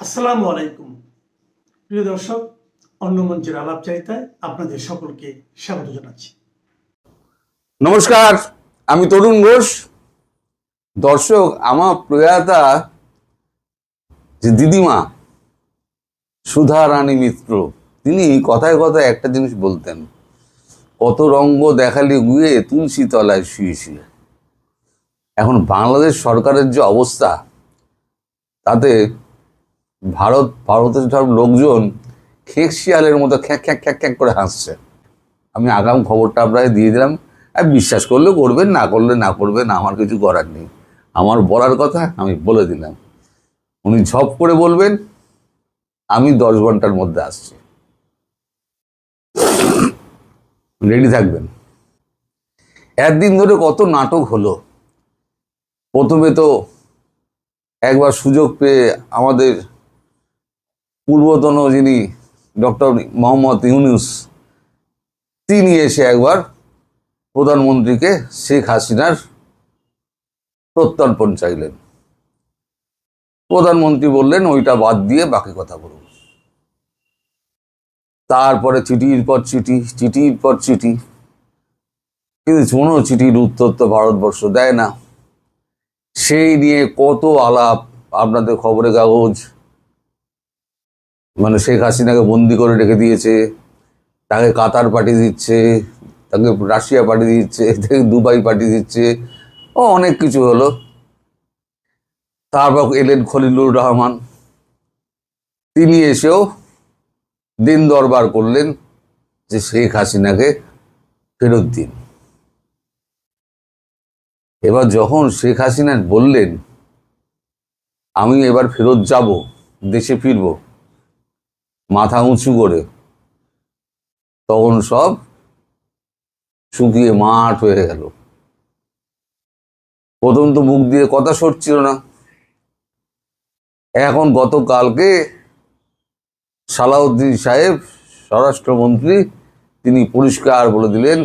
আসসালামু আলাইকুম প্রিয় দর্শক, অন্য মঞ্চের আলাপচারিতায় আপনাদের সকলকে স্বাগত জানাচ্ছি। নমস্কার, আমি তরুণ ঘোষ। দর্শক, আমার প্রয়াতা যে দিদিমা সুধা রানী মিত্র, তিনি কথায় কথায় একটা জিনিস বলতেন, কত রঙ্গ দেখালি গুয়ে তুলসী তলায় শুয়ে শুয়ে। এখন বাংলাদেশ সরকারের যে অবস্থা, তাতে ভারতের সব লোকজন খেক শিয়ালের মতো খ্যাঁক খ্যাঁক খ্যাঁক খ্যাঁক করে হাসছে। আমি আগাম খবরটা আপনাকে দিয়ে দিলাম, আর বিশ্বাস করলে করবেন, না করলে না করবেন, আমার কিছু করার নেই। আমার বলার কথা আমি বলে দিলাম, উনি ঝপ করে বলবেন, আমি 10 ঘন্টার মধ্যে আসছি, রেডি থাকবেন। একদিন ধরে কত নাটক হলো। প্রথমে তো একবার সুযোগ পেয়ে আমাদের পূর্বতন যিনি ডক্টর মোহাম্মদ ইউনূস, তিনি এসে একবার প্রধানমন্ত্রীকে শেখ হাসিনার প্রত্যর্পণ চাইলেন। প্রধানমন্ত্রী বললেন, ওইটা বাদ দিয়ে বাকি কথা বলুন। তারপরে চিঠির পর চিঠি, চিঠির পর চিঠি, কিন্তু কোনো চিঠির উত্তর তো ভারতবর্ষ দেয় না। সেই নিয়ে কত আলাপ, আপনাদের খবরের কাগজ মানে শেখ হাসিনাকে বন্দি করে রেখে দিয়েছে, তাকে কাতার পাঠিয়ে দিচ্ছে, তাকে রাশিয়া পাঠিয়ে দিচ্ছে, তাকে দুবাই পাঠিয়ে দিচ্ছে, ও অনেক কিছু হলো। তারপর এলেন খলিলুর রহমান, তিনি এসেও দিন দরবার করলেন যে শেখ হাসিনাকে ফেরত দিন। এবার যখন শেখ হাসিনা বললেন, আমি এবার ফেরত যাব, দেশে ফিরব মাথা উঁচু করে, তখন সব শুকিয়ে মাঠ হয়ে গেল। প্রথম তো মুখ দিয়ে কথা সরছিল না। এখন গতকালকে সালাউদ্দিন সাহেব, স্বরাষ্ট্রমন্ত্রী, তিনি পরিষ্কার বলে দিলেন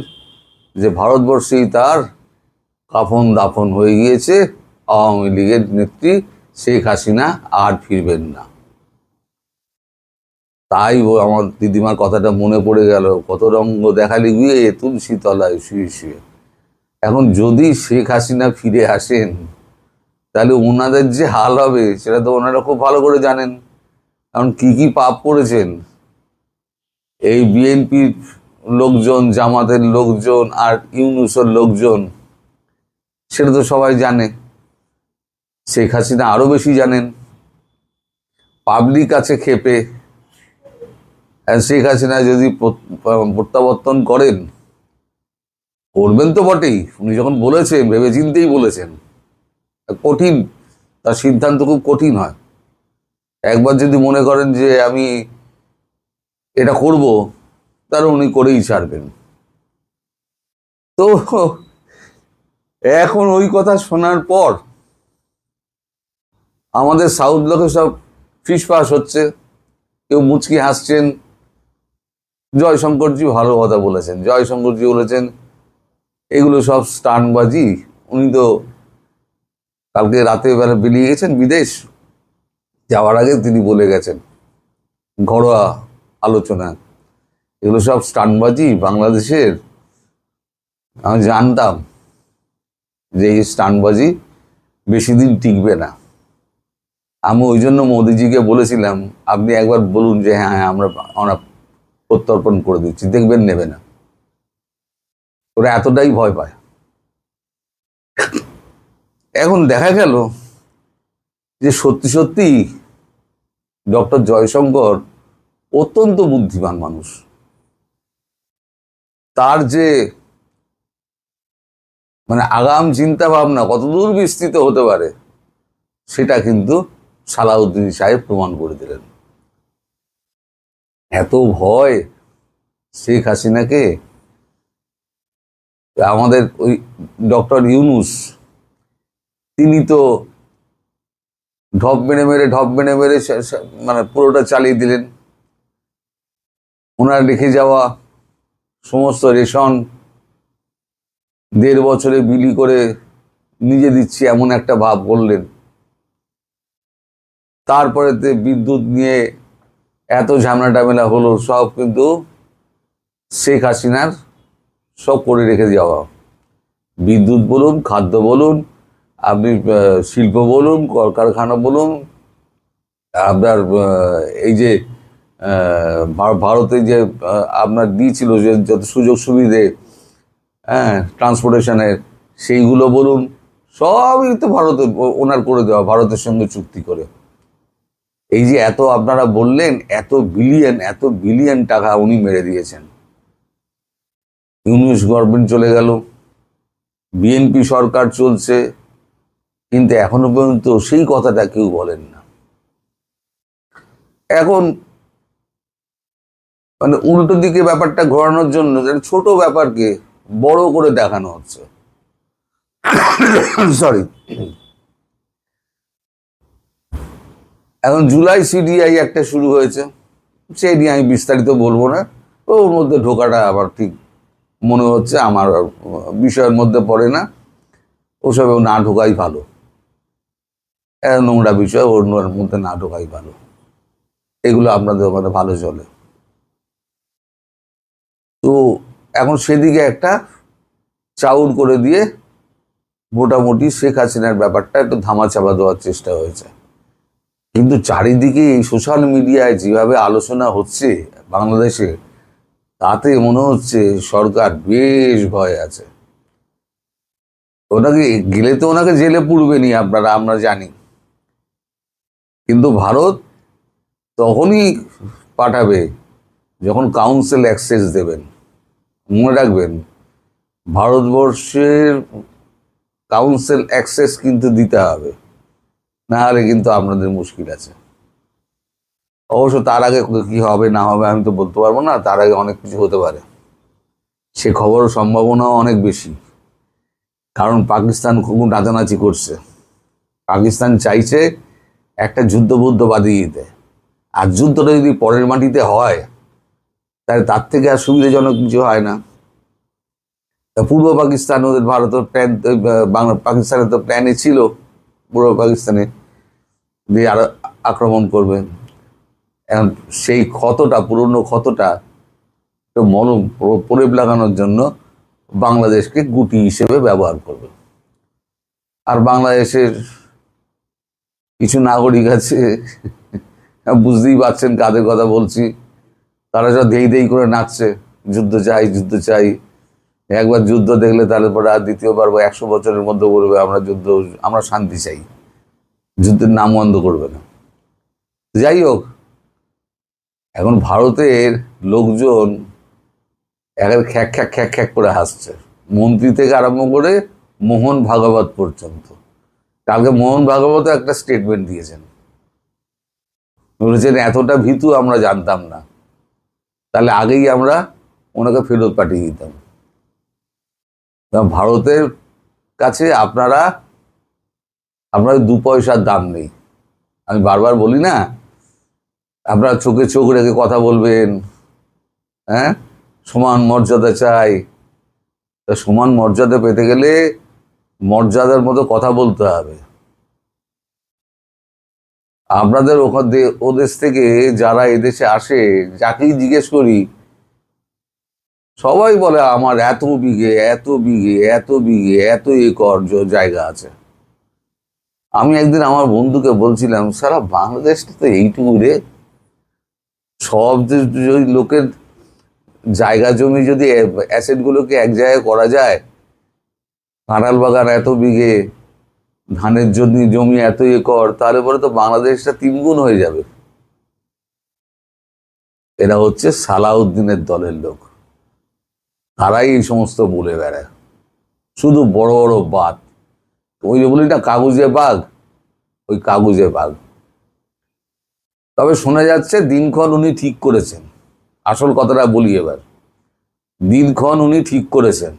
যে ভারতবর্ষেই তার কাফন দাফন হয়ে গিয়েছে, আওয়ামী লীগের নেত্রী শেখ হাসিনা আর ফিরবেন না। তাই আমার দিদিমার কথাটা মনে পড়ে গেল, কত রঙ্গ দেখালি গিয়ে তুলসী তলায় শুয়ে শুয়ে। এখন যদি শেখ হাসিনা ফিরে আসেন, তাহলে ওনাদের যে হাল হবে সেটা তো ওনারা খুব ভালো করে জানেন। কারণ কি কি পাপ করেছেন এই বিএনপির লোকজন, জামাতের লোকজন আর ইউনূসের লোকজন, সেটা তো সবাই জানে। শেখ হাসিনা আরো বেশি জানেন। পাবলিক আছে ক্ষেপে, শেখ হাসিনা যদি প্রত্যাবর্তন করেন, করবেন তো বটেই, উনি যখন বলেছেন ভেবে চিন্তেই বলেছেন। কঠিন, তার সিদ্ধান্ত খুব কঠিন হয়। একবার যদি মনে করেন যে আমি এটা করব, তাহলে উনি করেই ছাড়বেন। তো এখন ওই কথা শোনার পর আমাদের সাউথ ব্লকে সব ফিসফাস হচ্ছে, কেউ মুচকি হাসছেন। জয়শঙ্করজি ভালো কথা বলেছেন, জয়শঙ্করজি বলেছেন এগুলো সব স্টান্টবাজি। উনি তো কালকে রাতে বেলা বেরিয়ে গেছেন বিদেশ, যাওয়ার আগে তিনি বলে গেছেন ঘরোয়া আলোচনা, এগুলো সব স্টান্টবাজি বাংলাদেশের। আমি জানতাম যে এই স্টান্টবাজি বেশি দিন টিকবে না। আমি ওই জন্য মোদিজিকে বলেছিলাম, আপনি একবার বলুন যে হ্যাঁ আমরা প্রত্যর্পণ করে দিচ্ছি, দেখবেন নেবে না। ওরা এতটাই ভয় পায়। এখন দেখা গেল যে সত্যি সত্যি ডক্টর জয়শঙ্কর অত্যন্ত বুদ্ধিমান মানুষ। তার যে মানে আগাম চিন্তা ভাবনা কতদূর বিস্তৃত হতে পারে, সেটা কিন্তু সালাউদ্দিন সাহেব প্রমাণ করে দিলেন। এত ভয় শেখ হাসিনাকে, আমাদের ওই ডক্টর ইউনূস, তিনি তো ঢপ মেরে মেরে মানে পুরোটা চালিয়ে দিলেন। ওনার রেখে যাওয়া সমস্ত রেশন 1.5 বছরে বিলি করে নিজে দিচ্ছি এমন একটা ভাব করলেন। তারপরে বিদ্যুৎ নিয়ে এত ঝামেলা টামেলা হলো, সব কিন্তু শেখ হাসিনার সব করে রেখে যাওয়া। বিদ্যুৎ বলুন, খাদ্য বলুন, আপনি শিল্প বলুন, কলকারখানা বলুন, আপনার এই যে ভারতে যে আপনার দিয়েছিল যে যত সুযোগ সুবিধে, হ্যাঁ, ট্রান্সপোর্টেশনের, সেইগুলো বলুন, সবই তো ভারতে ওনার করে দেওয়া, ভারতের সঙ্গে চুক্তি করে। এই যে এত আপনারা বললেন, এত বিলিয়ন টাকা উনি মেরে দিয়েছেন। ইউনূস গভর্নমেন্ট চলে গেল, বিএনপি সরকার চলছে, কিন্তু এখনো পর্যন্ত সেই কথাটা কেউ বলেন না। এখন মানে উল্টো দিকে ব্যাপারটা ঘোরানোর জন্য ছোট ব্যাপারকে বড় করে দেখানো হচ্ছে। সরি, এখন জুলাই সিডিআই একটা শুরু হয়েছে, সেই নিয়ে আমি বিস্তারিত বলবো না। ওর মধ্যে ঢোকাটা আবার ঠিক মনে হচ্ছে আমার বিষয়ের মধ্যে পড়ে না, ওসবেও না ঢোকাই ভালো। নোংরা বিষয় ওর মধ্যে না ঢোকাই ভালো, এগুলো আপনাদের ওখানে ভালো চলে। তো এখন সেদিকে একটা চাউর করে দিয়ে মোটামুটি শেখ হাসিনার ব্যাপারটা একটু ধামাচাপা দেওয়ার চেষ্টা হয়েছে। কিন্তু চারিদিকে এই সোশ্যাল মিডিয়ায় যেভাবে আলোচনা হচ্ছে বাংলাদেশে, তাতে মনে হচ্ছে সরকার বেশ ভয় আছে। ওনাকে গেলে তো ওনাকে জেলে পুরবেনি আমরা জানি, কিন্তু ভারত তখনই পাঠাবে যখন কাউন্সিল অ্যাক্সেস দেবেন। মনে রাখবেন, ভারতবর্ষের কাউন্সিল অ্যাক্সেস কিন্তু দিতে হবে, না হলে কিন্তু আপনাদের মুশকিল আছে। অবশ্য তার আগে কি হবে না হবে আমি তো বলতে পারবো না, তার আগে অনেক কিছু হতে পারে, সে খবরের সম্ভাবনাও অনেক বেশি। কারণ পাকিস্তান খুব নাচানাচি করছে, পাকিস্তান চাইছে একটা যুদ্ধবুদ্ধ বাঁধিয়ে দিতে, আর যুদ্ধটা যদি পরের মাটিতে হয় তাহলে তার থেকে আর সুবিধাজনক কিছু হয় না। পূর্ব পাকিস্তান ওদের ভারতের প্ল্যান, বাংলা পাকিস্তানের তো প্ল্যানে ছিল পূর্ব পাকিস্তানে দিয়ে আর আক্রমণ করবে। এখন সেই ক্ষতটা, পুরনো ক্ষতটা মলম প্রলেপ লাগানোর জন্য বাংলাদেশকে গুটি হিসেবে ব্যবহার করবে। আর বাংলাদেশের কিছু নাগরিক আছে, বুঝতেই পারছেন কাদের কথা বলছি, তারা সব দেই করে নাচছে, যুদ্ধ চাই যুদ্ধ চাই। একবার যুদ্ধ দেখলে তাহলে পরে আর দ্বিতীয়বার 100 বছরের মধ্যে বলবে আমরা শান্তি চাই, যুদ্ধের নাম বন্ধ করবে না। যাই হোক, এখন ভারতের লোকজন একের খ্যাক খ্যাক খ্যাক খ্যাক করে হাসছে, মন্ত্রী থেকে আরম্ভ করে মোহন ভাগবত পর্যন্ত। কালকে মোহন ভাগবত একটা স্টেটমেন্ট দিয়েছেন, বলেছেন এতটা ভীতু আমরা জানতাম না, তাহলে আগেই আমরা ওনাকে ফেরত পাঠিয়ে দিতাম। ভারতের কাছে আপনার 2 পয়সার দাম নেই। আমি বারবার বলি না, আপনারা চোখে চোখ রেখে কথা বলবেন, হ্যাঁ, সমান মর্যাদা চাই। সমান মর্যাদা পেতে গেলে মর্যাদার মতো কথা বলতে হবে। আপনাদের ও দেশ থেকে যারা এদেশে আসে, যাকেই জিজ্ঞেস করি সবাই বলে আমার এত বিঘে এত একর জায়গা আছে। আমি একদিন আমার বন্ধুকে বলছিলাম, সারা বাংলাদেশটা তো এইটুকু রে, সব লোকের জায়গা জমি যদি অ্যাসেটগুলোকে এক জায়গায় করা যায়, কাঁঠাল বাগান এত বিঘে, ধানের জমি এত একর, তাহলে পরে তো বাংলাদেশটা 3 গুণ হয়ে যাবে। এরা হচ্ছে সালাউদ্দিনের দলের লোক, তারাই এই সমস্ত বলে বেড়ায়, শুধু বড় বড় বাত। ওই যে বলি না কাগজে বাঘ, ওই কাগজে বাঘ। তবে শোনা যাচ্ছে দিনক্ষণ উনি ঠিক করেছেন। আসল কথাটা বলি এবার, দিনক্ষণ উনি ঠিক করেছেন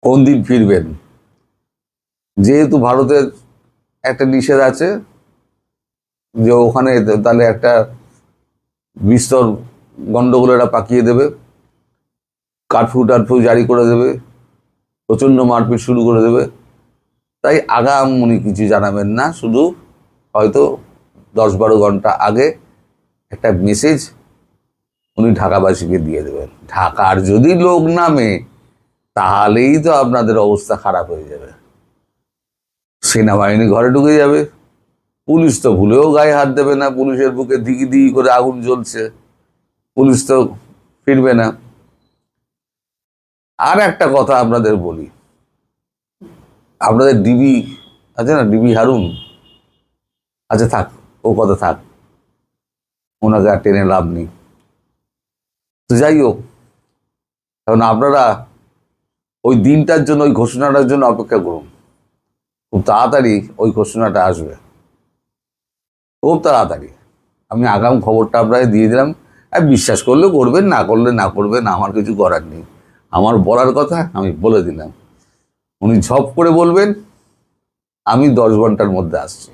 কোন দিন ফিরবেন। যেহেতু ভারতের একটা নিষেধ আছে যে ওখানে তাহলে একটা বিস্তর গন্ডগোলেরা পাকিয়ে দেবে, কারফিউ জারি করে দেবে, প্রচণ্ড মারপিট শুরু করে দেবে, তাই আগাম উনি কিছু জানাবেন না, শুধু হয়তো 10-12 ঘন্টা আগে একটা মেসেজ উনি ঢাকাবাসীকে দিয়ে দেবেন। ঢাকার যদি লোক নামে তাহলেই তো আপনাদের অবস্থা খারাপ হয়ে যাবে। সেনাবাহিনী ঘরে ঢুকে যাবে, পুলিশ তো ভুলেও গায়ে হাত দেবে না, পুলিশের বুকে দিগি দিগি করে আগুন জ্বলছে, পুলিশ তো ফিরবে না। আর একটা কথা আপনাদের বলি, আপনাদের ডিবি আছে না, ডিবি হারুন, আচ্ছা থাক, ও কথা থাক, ওনাকে আর টেনে লাভ নেই। তো যাই হোক, এখন আপনারা ওই দিনটার জন্য, ওই ঘোষণাটার জন্য অপেক্ষা করুন। খুব তাড়াতাড়ি ওই ঘোষণাটা আসবে, খুব তাড়াতাড়ি। আমি আগাম খবরটা আপনাকে দিয়ে দিলাম, আর বিশ্বাস করলে করবেন, না করলে না করবেন, আমার কিছু করার নেই। আমার বলার কথা আমি বলে দিলাম, উনি ঝপ করে বলবেন আমি 10 ঘন্টার মধ্যে আসছি,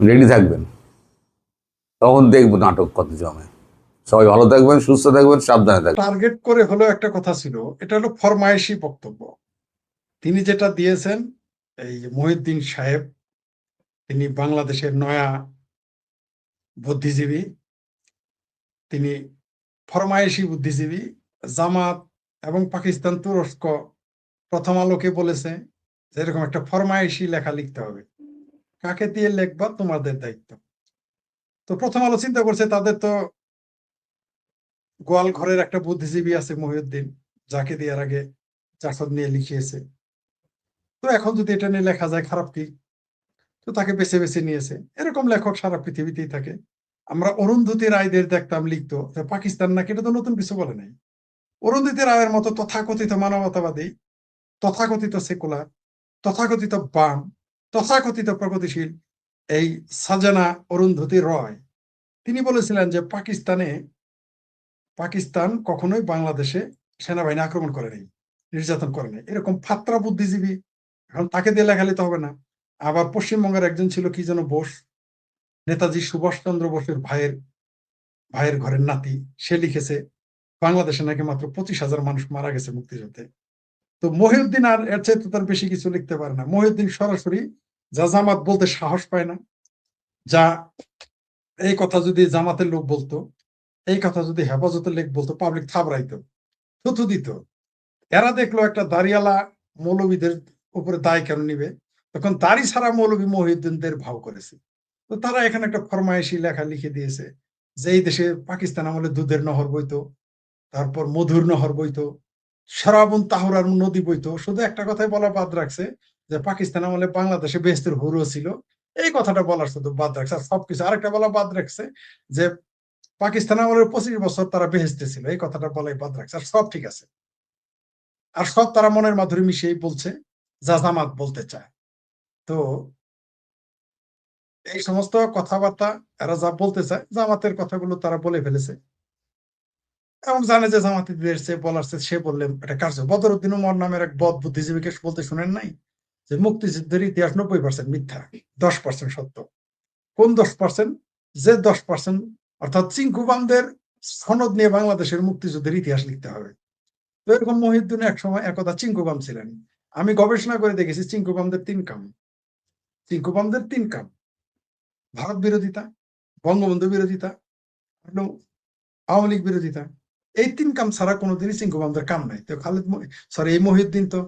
রেডি থাকবেন। তখন দেখবো নাটক কত জমে। সবাই ভালো থাকবেন, সুস্থ থাকবেন, সাবধানে থাকবেন। টার্গেট করে হলেও একটা কথা ছিল, এটা হলো ফরমায়েশি বক্তব্য। তিনি যেটা দিয়েছেন, এই যে মহিউদ্দিন সাহেব, তিনি বাংলাদেশের নয়া বুদ্ধিজীবী, তিনি ফরমায়েশি বুদ্ধিজীবী। জামাত এবং পাকিস্তান, তুরস্ক প্রথম আলোকে বলেছে যে এরকম একটা ফরমায়েশি লেখা লিখতে হবে, কাকে দিয়ে লেখবা তোমাদের দায়িত্ব। তো প্রথম আলো চিন্তা করছে তাদের তো গোয়াল ঘরের একটা বুদ্ধিজীবী আছে মহিউদ্দিন, যাকে দিয়ে এর আগে জাসদ নিয়ে লিখিয়েছে। তো এখন যদি এটা নিয়ে লেখা যায়, খারাপ কি? তো তাকে বেছে বেছে নিয়েছে। এরকম লেখক সারা পৃথিবীতেই থাকে। আমরা অরুন্ধতী রায়দের দেখতাম লিখতো যে পাকিস্তান নাকি, এটা তো নতুন কিছু বলে নাই। অরুন্ধতী রায়ের মতো তথাকথিত মানবতাবাদী, তথাকথিত সেকুলার, তথাকথিত বাম, তথাকথিত প্রগতিশীল এই সাজানা অরুন্ধতী রয়, তিনি বলেছিলেন যে পাকিস্তান কখনোই বাংলাদেশে সেনাবাহিনী আক্রমণ করে নাই, নির্যাতন করে নাই। এরকম ফাত্রা বুদ্ধিজীবী, এখন তাকে দিয়ে লেখালে তো হবে না। আবার পশ্চিমবঙ্গের একজন ছিল কি যেন বোস, নেতাজি সুভাষচন্দ্র বোসের ভাইয়ের ঘরের নাতি, সে লিখেছে বাংলাদেশে নাকি মাত্র 25,000 মানুষ মারা গেছে মুক্তিযুদ্ধে। তো মহিউদ্দিন আর এর চেয়ে তো তার বেশি কিছু লিখতে পারে না। মহিউদ্দিন সরাসরি যা জামাত বলতে সাহস পায় না, যা এই কথা যদি জামাতের লোক বলতো, এই কথা যদি হেফাজতের লোক বলতো, পাবলিক থাবড়াইতো, থুথু দিত। এরা দেখলো একটা দাড়িওয়ালা মৌলবীদের উপরে দায় কেন নিবে, তখন দাড়ি ছাড়া মৌলবী মহিউদ্দিনদের ভাও করেছে। তো তারা এখানে একটা ফরমায়েশি লেখা লিখে দিয়েছে যে এই দেশে পাকিস্তান আমলে দুধের নহর বইতো, তারপর মধুর নহর বইতো, সরাবন তাহরার নদী বইতো। শুধু একটা কথাই বলা বাদ রাখছে যে পাকিস্তান আমলে বাংলাদেশে বেহেশতের হুরও ছিল, এই কথাটা বলার শুধু বাদ রাখছে। আর সবকিছু আরেকটা বলা বাদ রাখছে যে পাকিস্তান আমলের 25 বছর তারা বেহেশতে ছিল, এই কথাটা বলাই বাদ রাখছে। আর সব ঠিক আছে, আর সব তারা মনের মাধুরী মিশিয়েই বলছে যা জামাত বলতে চায়। তো এই সমস্ত কথাবার্তা এরা যা বলতে চায়, জামাতের কথাগুলো তারা বলে ফেলেছে এবং জানে যে জামাতিদের সে বলার সে বললেন এটা কার্য। বদরুদ্দিন উমর নামের এক বদ বুদ্ধিজীবীকে বলতে শুনেন নাই যে মুক্তিযুদ্ধের ইতিহাস 90% মিথ্যা, 10% সত্য। কোন 10%? যে 10%, অর্থাৎ চিঙ্কুবামদের সনদ নিয়ে বাংলাদেশের মুক্তিযুদ্ধের ইতিহাস লিখতে হবে। তো এরকম মহিউদ্দিন এক সময় একদা চিঙ্কুবাম ছিলেন। আমি গবেষণা করে দেখেছি চিঙ্কুবামদের 3 কাম। চিঙ্কুবামদের 3 কাম: ভারত বিরোধিতা, বঙ্গবন্ধু বিরোধিতা এবং আওয়ামী লীগ বিরোধিতা। এই 3 কাম ছাড়া কোনোদিনই চিঙ্কুবামদের কাম নাই। তো এই মহিউদ্দিন তো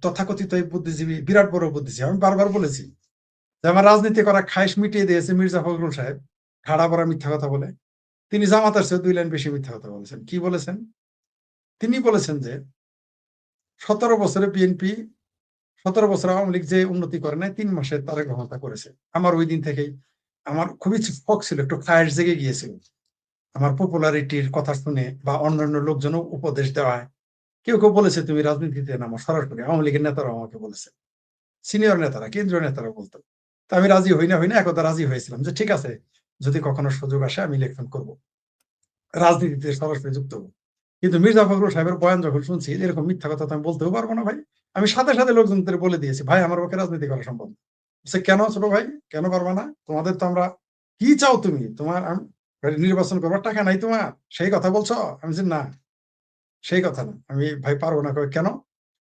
তথাকথিত এই বুদ্ধিজীবী, বিরাট বড় বুদ্ধিজীবী। আমি বারবার বলেছি যে আমার রাজনীতি করা খায়েশ মিটিয়ে দিয়েছে মির্জা ফখরুল সাহেব, খাড়া পড়া মিথ্যা কথা বলে। তিনি জামাতের চেয়ে 2 লাইন বেশি মিথ্যা কথা বলেছেন। কি বলেছেন? তিনি বলেছেন যে 17 বছরে বিএনপি, 17 বছর আওয়ামী লীগ যে উন্নতি করে নাই, 3 মাসে তারা ক্ষমতা করেছে। আমার ওই দিন থেকেই আমার খুবই শখ ছিল, একটু খায়েশ জেগে গিয়েছিল আমার পপুলারিটির কথা শুনে বা অন্যান্য লোকজন উপদেশ দেওয়ায়। কেউ কেউ বলেছে তুমি রাজনীতিতে নামো সরাসরি, আওয়ামী লীগের নেতারাও আমাকে বলেছে, সিনিয়র নেতারা, কেন্দ্রীয় নেতারা বলতো। তা আমি রাজি হই না একদা রাজি হয়েছিলাম যে ঠিক আছে, যদি কখনো সুযোগ আসে আমি ইলেকশন করব, রাজনীতিতে সরাসরি যুক্ত হবো। কিন্তু মির্জা ফখরুল সাহেবের বয়ান যখন শুনছি, এরকম মিথ্যা কথা তো আমি বলতেও পারবো না ভাই। আমি সাথে সাথে লোকজনদের বলে দিয়েছি, ভাই আমার পক্ষে রাজনীতি করা সম্ভব না। কেন ছোট ভাই, কেন পারবা না? তোমাদের তো আমরা, কি চাও তুমি? তোমার নির্বাচন করবার টাকা নাই তোমার, সেই কথা বলছো? আমি না, সেই কথা না, আমি ভাই পারবো না। কেন?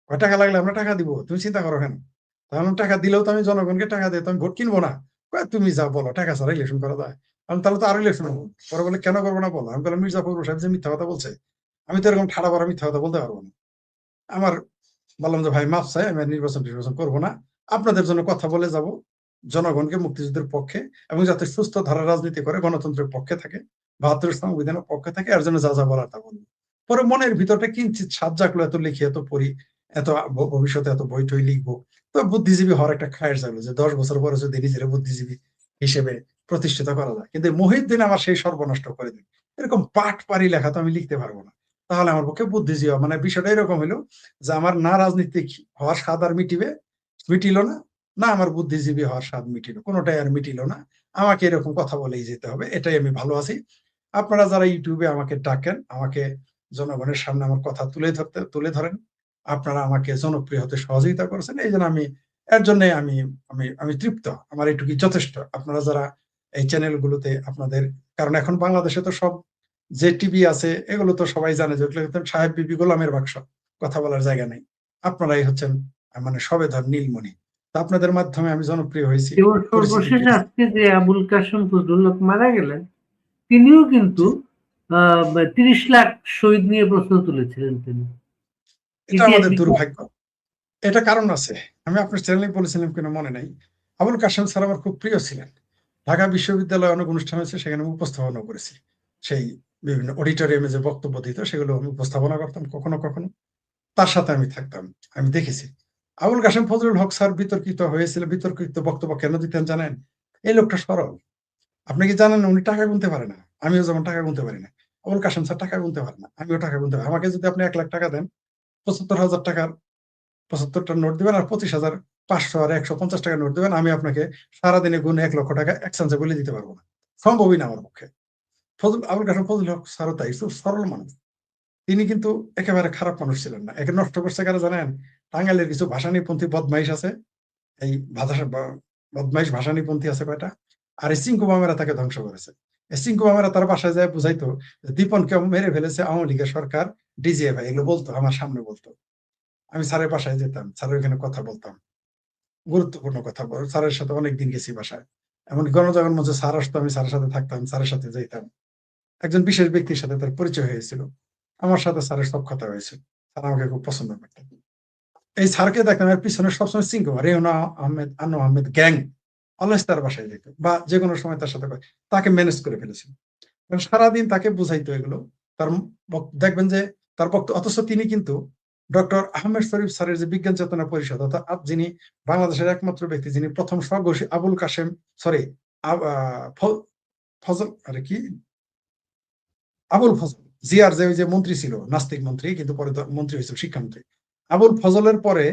টাকা লাগলে আমরা টাকা দিব, তুমি চিন্তা করো কেন? তাহলে টাকা দিলেও তো আমি জনগণকে টাকা দিয়ে তো আমি ভোট কিনবো না। কয়, তুমি যা বলো টাকা ছাড়া ইলেকশন করা যায়। আমি তাহলে তো আরো ইলেকশন হবো। পরে বলে কেন করবো না বলো। আমি বললাম মির্জা ফখরুল সাহেব যে মিথ্যা কথা বলছে, আমি তো এরকম ঠাড়া ভরা মিথ্যা কথা বলতে পারবো না। আমার বললাম যে ভাই মাফ চাই, আমি আর নির্বাচন করবো না, আপনাদের জন্য কথা বলে যাব জনগণকে মুক্তিযুদ্ধের পক্ষে, এবং যাতে সুস্থ ধারা রাজনীতি করে গণতন্ত্রের পক্ষে থাকে, ৭২ সংবিধানের পক্ষে থাকে, এর জন্য যা যা বলার তা বলবো। পরে মনের ভিতরটা কিঞ্চিত সাত জাগলো, এত লিখি, এত পড়ি, এত ভবিষ্যতে এত বই টই লিখবো। তো বুদ্ধিজীবী হওয়ার একটা খায়ের জাগলো যে 10 বছর পরে যদি নিজেরা বুদ্ধিজীবী হিসেবে প্রতিষ্ঠিত করা যায়। কিন্তু মহিউদ্দিন আমার সেই সর্বনষ্ট করে দিল। এরকম পাঠ পারি লেখা তো আমি লিখতে পারবো না। তাহলে আমার পক্ষে বুদ্ধিজীবী হওয়া, মানে বিষয়টা এরকম হলো যে আমার না রাজনীতিক হওয়ার স্বাদ আর মিটিল না, না আমার বুদ্ধিজীবী হওয়ার স্বাদ মিটিল, কোনোটাই আর মিটিল না। আমাকে এরকম কথা বলেই যেতে হবে, এটাই আমি ভালো আছি। আপনারা যারা ইউটিউবে আমাকে ডাকেন, আমাকে জনগণের সামনে আমার কথা তুলে ধরেন, আপনারা আমাকে জনপ্রিয় হতে সহযোগিতা করেছেন, এই জন্য আমি এর জন্য আমি আমি আমি তৃপ্ত। আমার এইটুকুই যথেষ্ট। আপনারা যারা এই চ্যানেলগুলোতে আপনাদের, কারণ এখন বাংলাদেশে তো সব যে টিভি আছে এগুলো তো সবাই জানে যে ওগুলো একদম সাহেব বিবি গোলামের বাক্স, কথা বলার জায়গা নেই। আপনারাই হচ্ছেন মানে সবেধন নীলমণি। তা আপনাদের মাধ্যমে আমি জনপ্রিয় হয়েছি, এবং পরিচিতি সর্বশেষ পেয়েছি। আজকে যে আবুল কাশেম ফজলুল হক মারা গেলেন, তিনিও কিন্তু ৩০ লাখ শহীদ নিয়ে প্রশ্ন তুলেছিলেন তিনি। এটা আমাদের দুর্ভাগ্য। এটা কারণ আছে, আমি আপনার চ্যানেলে বলেছিলাম কিনা মনে নাই। আবুল কাশেম স্যার আমার খুব প্রিয় ছিলেন। ঢাকা বিশ্ববিদ্যালয়ে অনেক অনুষ্ঠান হয়েছে, সেখানে আমি উপস্থাপনা করেছি। সেই বিভিন্ন অডিটোরিয়ামে যে বক্তব্য দিত সেগুলো আমি উপস্থাপনা করতাম কখনো কখনো, তার সাথে আমি থাকতাম, আমি দেখেছি। আবুল কাশেম ফজলুল হক স্যার বিতর্কিত বক্তব্য কেন দিতেন জানেন? এই লোকটা সরল। আপনি কি জানেন উনি টাকা গুনতে পারে না? আমিও যেমন টাকা গুনতে পারি না, আবুল কাশেম স্যার টাকা গুনতে পারে না, আমিও টাকা গুনতে পারি। আমাকে যদি আপনি ১ লাখ টাকা দেন, ৭৫,০০০ টাকার ৭৫টা নোট দিবেন, আর ২৫,৫০০ আর ১৫০ টাকা নোট দিবেন, আমি আপনাকে সারাদিনে গুনে ১ লক্ষ টাকা এক চান্সে বলে দিতে পারবো না, সম্ভবই না আমার পক্ষে। আবুল কাশেম ফজলুল হক স্যারও তাই, খুব সরল মানুষ। তিনি কিন্তু একেবারে খারাপ মানুষ ছিলেন না। একে নষ্ট করছে কারা জানেন? টাঙ্গাইলের কিছু ভাসানীপন্থী বদমাইশ আছে, এই বদমাইশ ভাসানীপন্থী আছে কয়টা, আর এই চিঙ্কু মামেরা তাকে ধ্বংস করেছে। এই চিঙ্কু মামেরা তার বাসায় যায় বুঝাইতো যে দীপনকে মেরে ফেলেছে আওয়ামী লীগের সরকার, ডিজিএফআই, এগুলো বলতো, আমার সামনে বলতো। আমি স্যারের বাসায় যেতাম, স্যারের ওখানে কথা বলতাম, গুরুত্বপূর্ণ কথা স্যারের সাথে অনেকদিন গেছি বাসায়। এমনকি গণজাগরণ মঞ্চে স্যার আসতো, আমি স্যারের সাথে থাকতাম, স্যারের সাথে যেতাম। একজন বিশেষ ব্যক্তির সাথে তার পরিচয় হয়েছিল, আমার সাথে স্যারের সব কথা হয়েছিল। স্যার আমাকে খুব পছন্দ করতেন। এই স্যারকে দেখতাম এর পিছনে সবসময় সিংহ রেহনা আহমেদ, আনো আহমেদ গ্যাং অলওয়েজ তার বাসায় যেত, বা যে কোনো সময় তার সাথে তাকে ম্যানেজ করে ফেলেছিল। কারণ সারাদিন তাকে বুঝাইতো এগুলো। তার দেখবেন যে তার বক্তব্য, অথচ তিনি কিন্তু ডক্টর আহমেদ শরীফ স্যারের যে বিজ্ঞান চেতনা পরিষদ, অর্থাৎ যিনি বাংলাদেশের একমাত্র ব্যক্তি যিনি প্রথম স্বঘোষিত আবুল কাশেম, সরি ফজল, আরে কি আবুল ফজল, জিয়ার যে মন্ত্রী ছিল, নাস্তিক মন্ত্রী, কিন্তু পরে মন্ত্রী হয়েছিল, শিক্ষামন্ত্রী। আবুল ফজলের পরে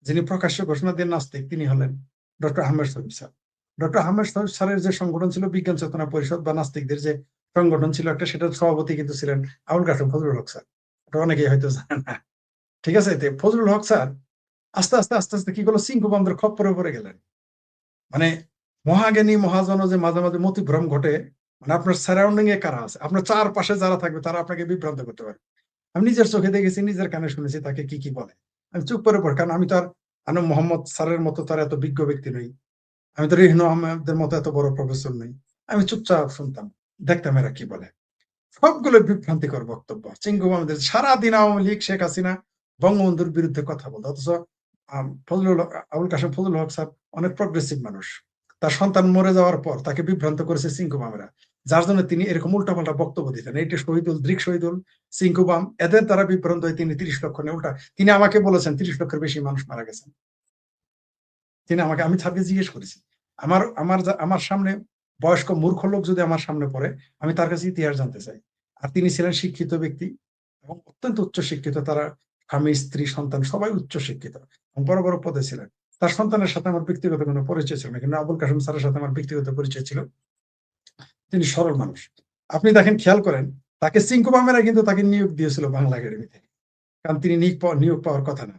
যিনি প্রকাশ্য ঘোষণা দিয়ে নাস্তিক, তিনি হলেন ডক্টর আহমেদ শরীফ স্যার। ডক্টর আহমেদ শরীফ স্যারের যে সংগঠন ছিল বিজ্ঞান চেতনা পরিষদ, বা নাস্তিকদের যে সংগঠন ছিল একটা, সেটার সভাপতি কিন্তু ছিলেন আবুল কাশেম ফজলুল হক স্যার। এটা অনেকেই হয়তো জানেন না। ঠিক আছে, ফজলুল হক স্যার আস্তে আস্তে আস্তে আস্তে কি করলো, সিংহ বামদের খপ্পরে পড়ে গেলেন। মানে মহাজ্ঞানী মহাজন যে মাঝে মাঝে মতিভ্রম ঘটে, মানে আপনার সারাউন্ডিং এ কারা আছে, আপনার চারপাশে যারা থাকবে তারা আপনাকে বিভ্রান্ত করতে পারে। আমি নিজের চোখে দেখেছি, নিজের কানে শুনেছি তাকে কি কি বলে। আমি চুপ করে পড়ি, কারণ আমি তো আর মোহাম্মদ স্যারের মতো তার এত বিজ্ঞ ব্যক্তি নই, আমি তো রেহনু আহমেদের মতো এত বড় প্রফেসর নই। আমি চুপচাপ শুনতাম, দেখতাম এরা কি বলে। সবগুলো বিভ্রান্তিকর বক্তব্য। চিঙ্গু আমাদের সারাদিন আওয়ামী লীগ, শেখ হাসিনা, বঙ্গবন্ধুর বিরুদ্ধে কথা বলতো, অথচ আবুল কাশেম ফজলুল হক স্যার অনেক প্রগ্রেসিভ মানুষ। তার সন্তান মরে যাওয়ার পর তাকে বিভ্রান্ত করেছে চিঙ্কু বামেরা, যার জন্য তিনি এরকম উল্টাপাল্টা বক্তব্য দিতেন। এইটা শহীদুল, দৃক শহীদুল, চিঙ্কু বাম, এদের দ্বারা বিভ্রান্ত হয়ে তিনি ৩০ লক্ষ নিয়ে উল্টা, তিনি আমাকে বলেছেন ৩০ লক্ষের বেশি মানুষ মারা গেছেন। তিনি আমাকে, আমি স্যারকে জিজ্ঞেস করেছি, আমার আমার আমার সামনে বয়স্ক মূর্খ লোক যদি আমার সামনে পড়ে, আমি তার কাছে ইতিহাস জানতে চাই। আর তিনি ছিলেন শিক্ষিত ব্যক্তি এবং অত্যন্ত উচ্চ শিক্ষিত, তারা স্বামী স্ত্রী সন্তান সবাই উচ্চ শিক্ষিত এবং বড় বড় পদে ছিলেন। তার সন্তানের সাথে আমার ব্যক্তিগত কোনো পরিচয় ছিল না, কিন্তু আবুল কাশেম স্যারের সাথে আমার ব্যক্তিগত পরিচয় ছিল। তিনি সরল মানুষ। আপনি দেখেন, খেয়াল করেন, তাকে চিঙ্কু বামেরা কিন্তু তাকে নিয়োগ দিয়েছিল বাংলা একাডেমিতে, কারণ তিনি নিয়োগ পাওয়ার কথা না।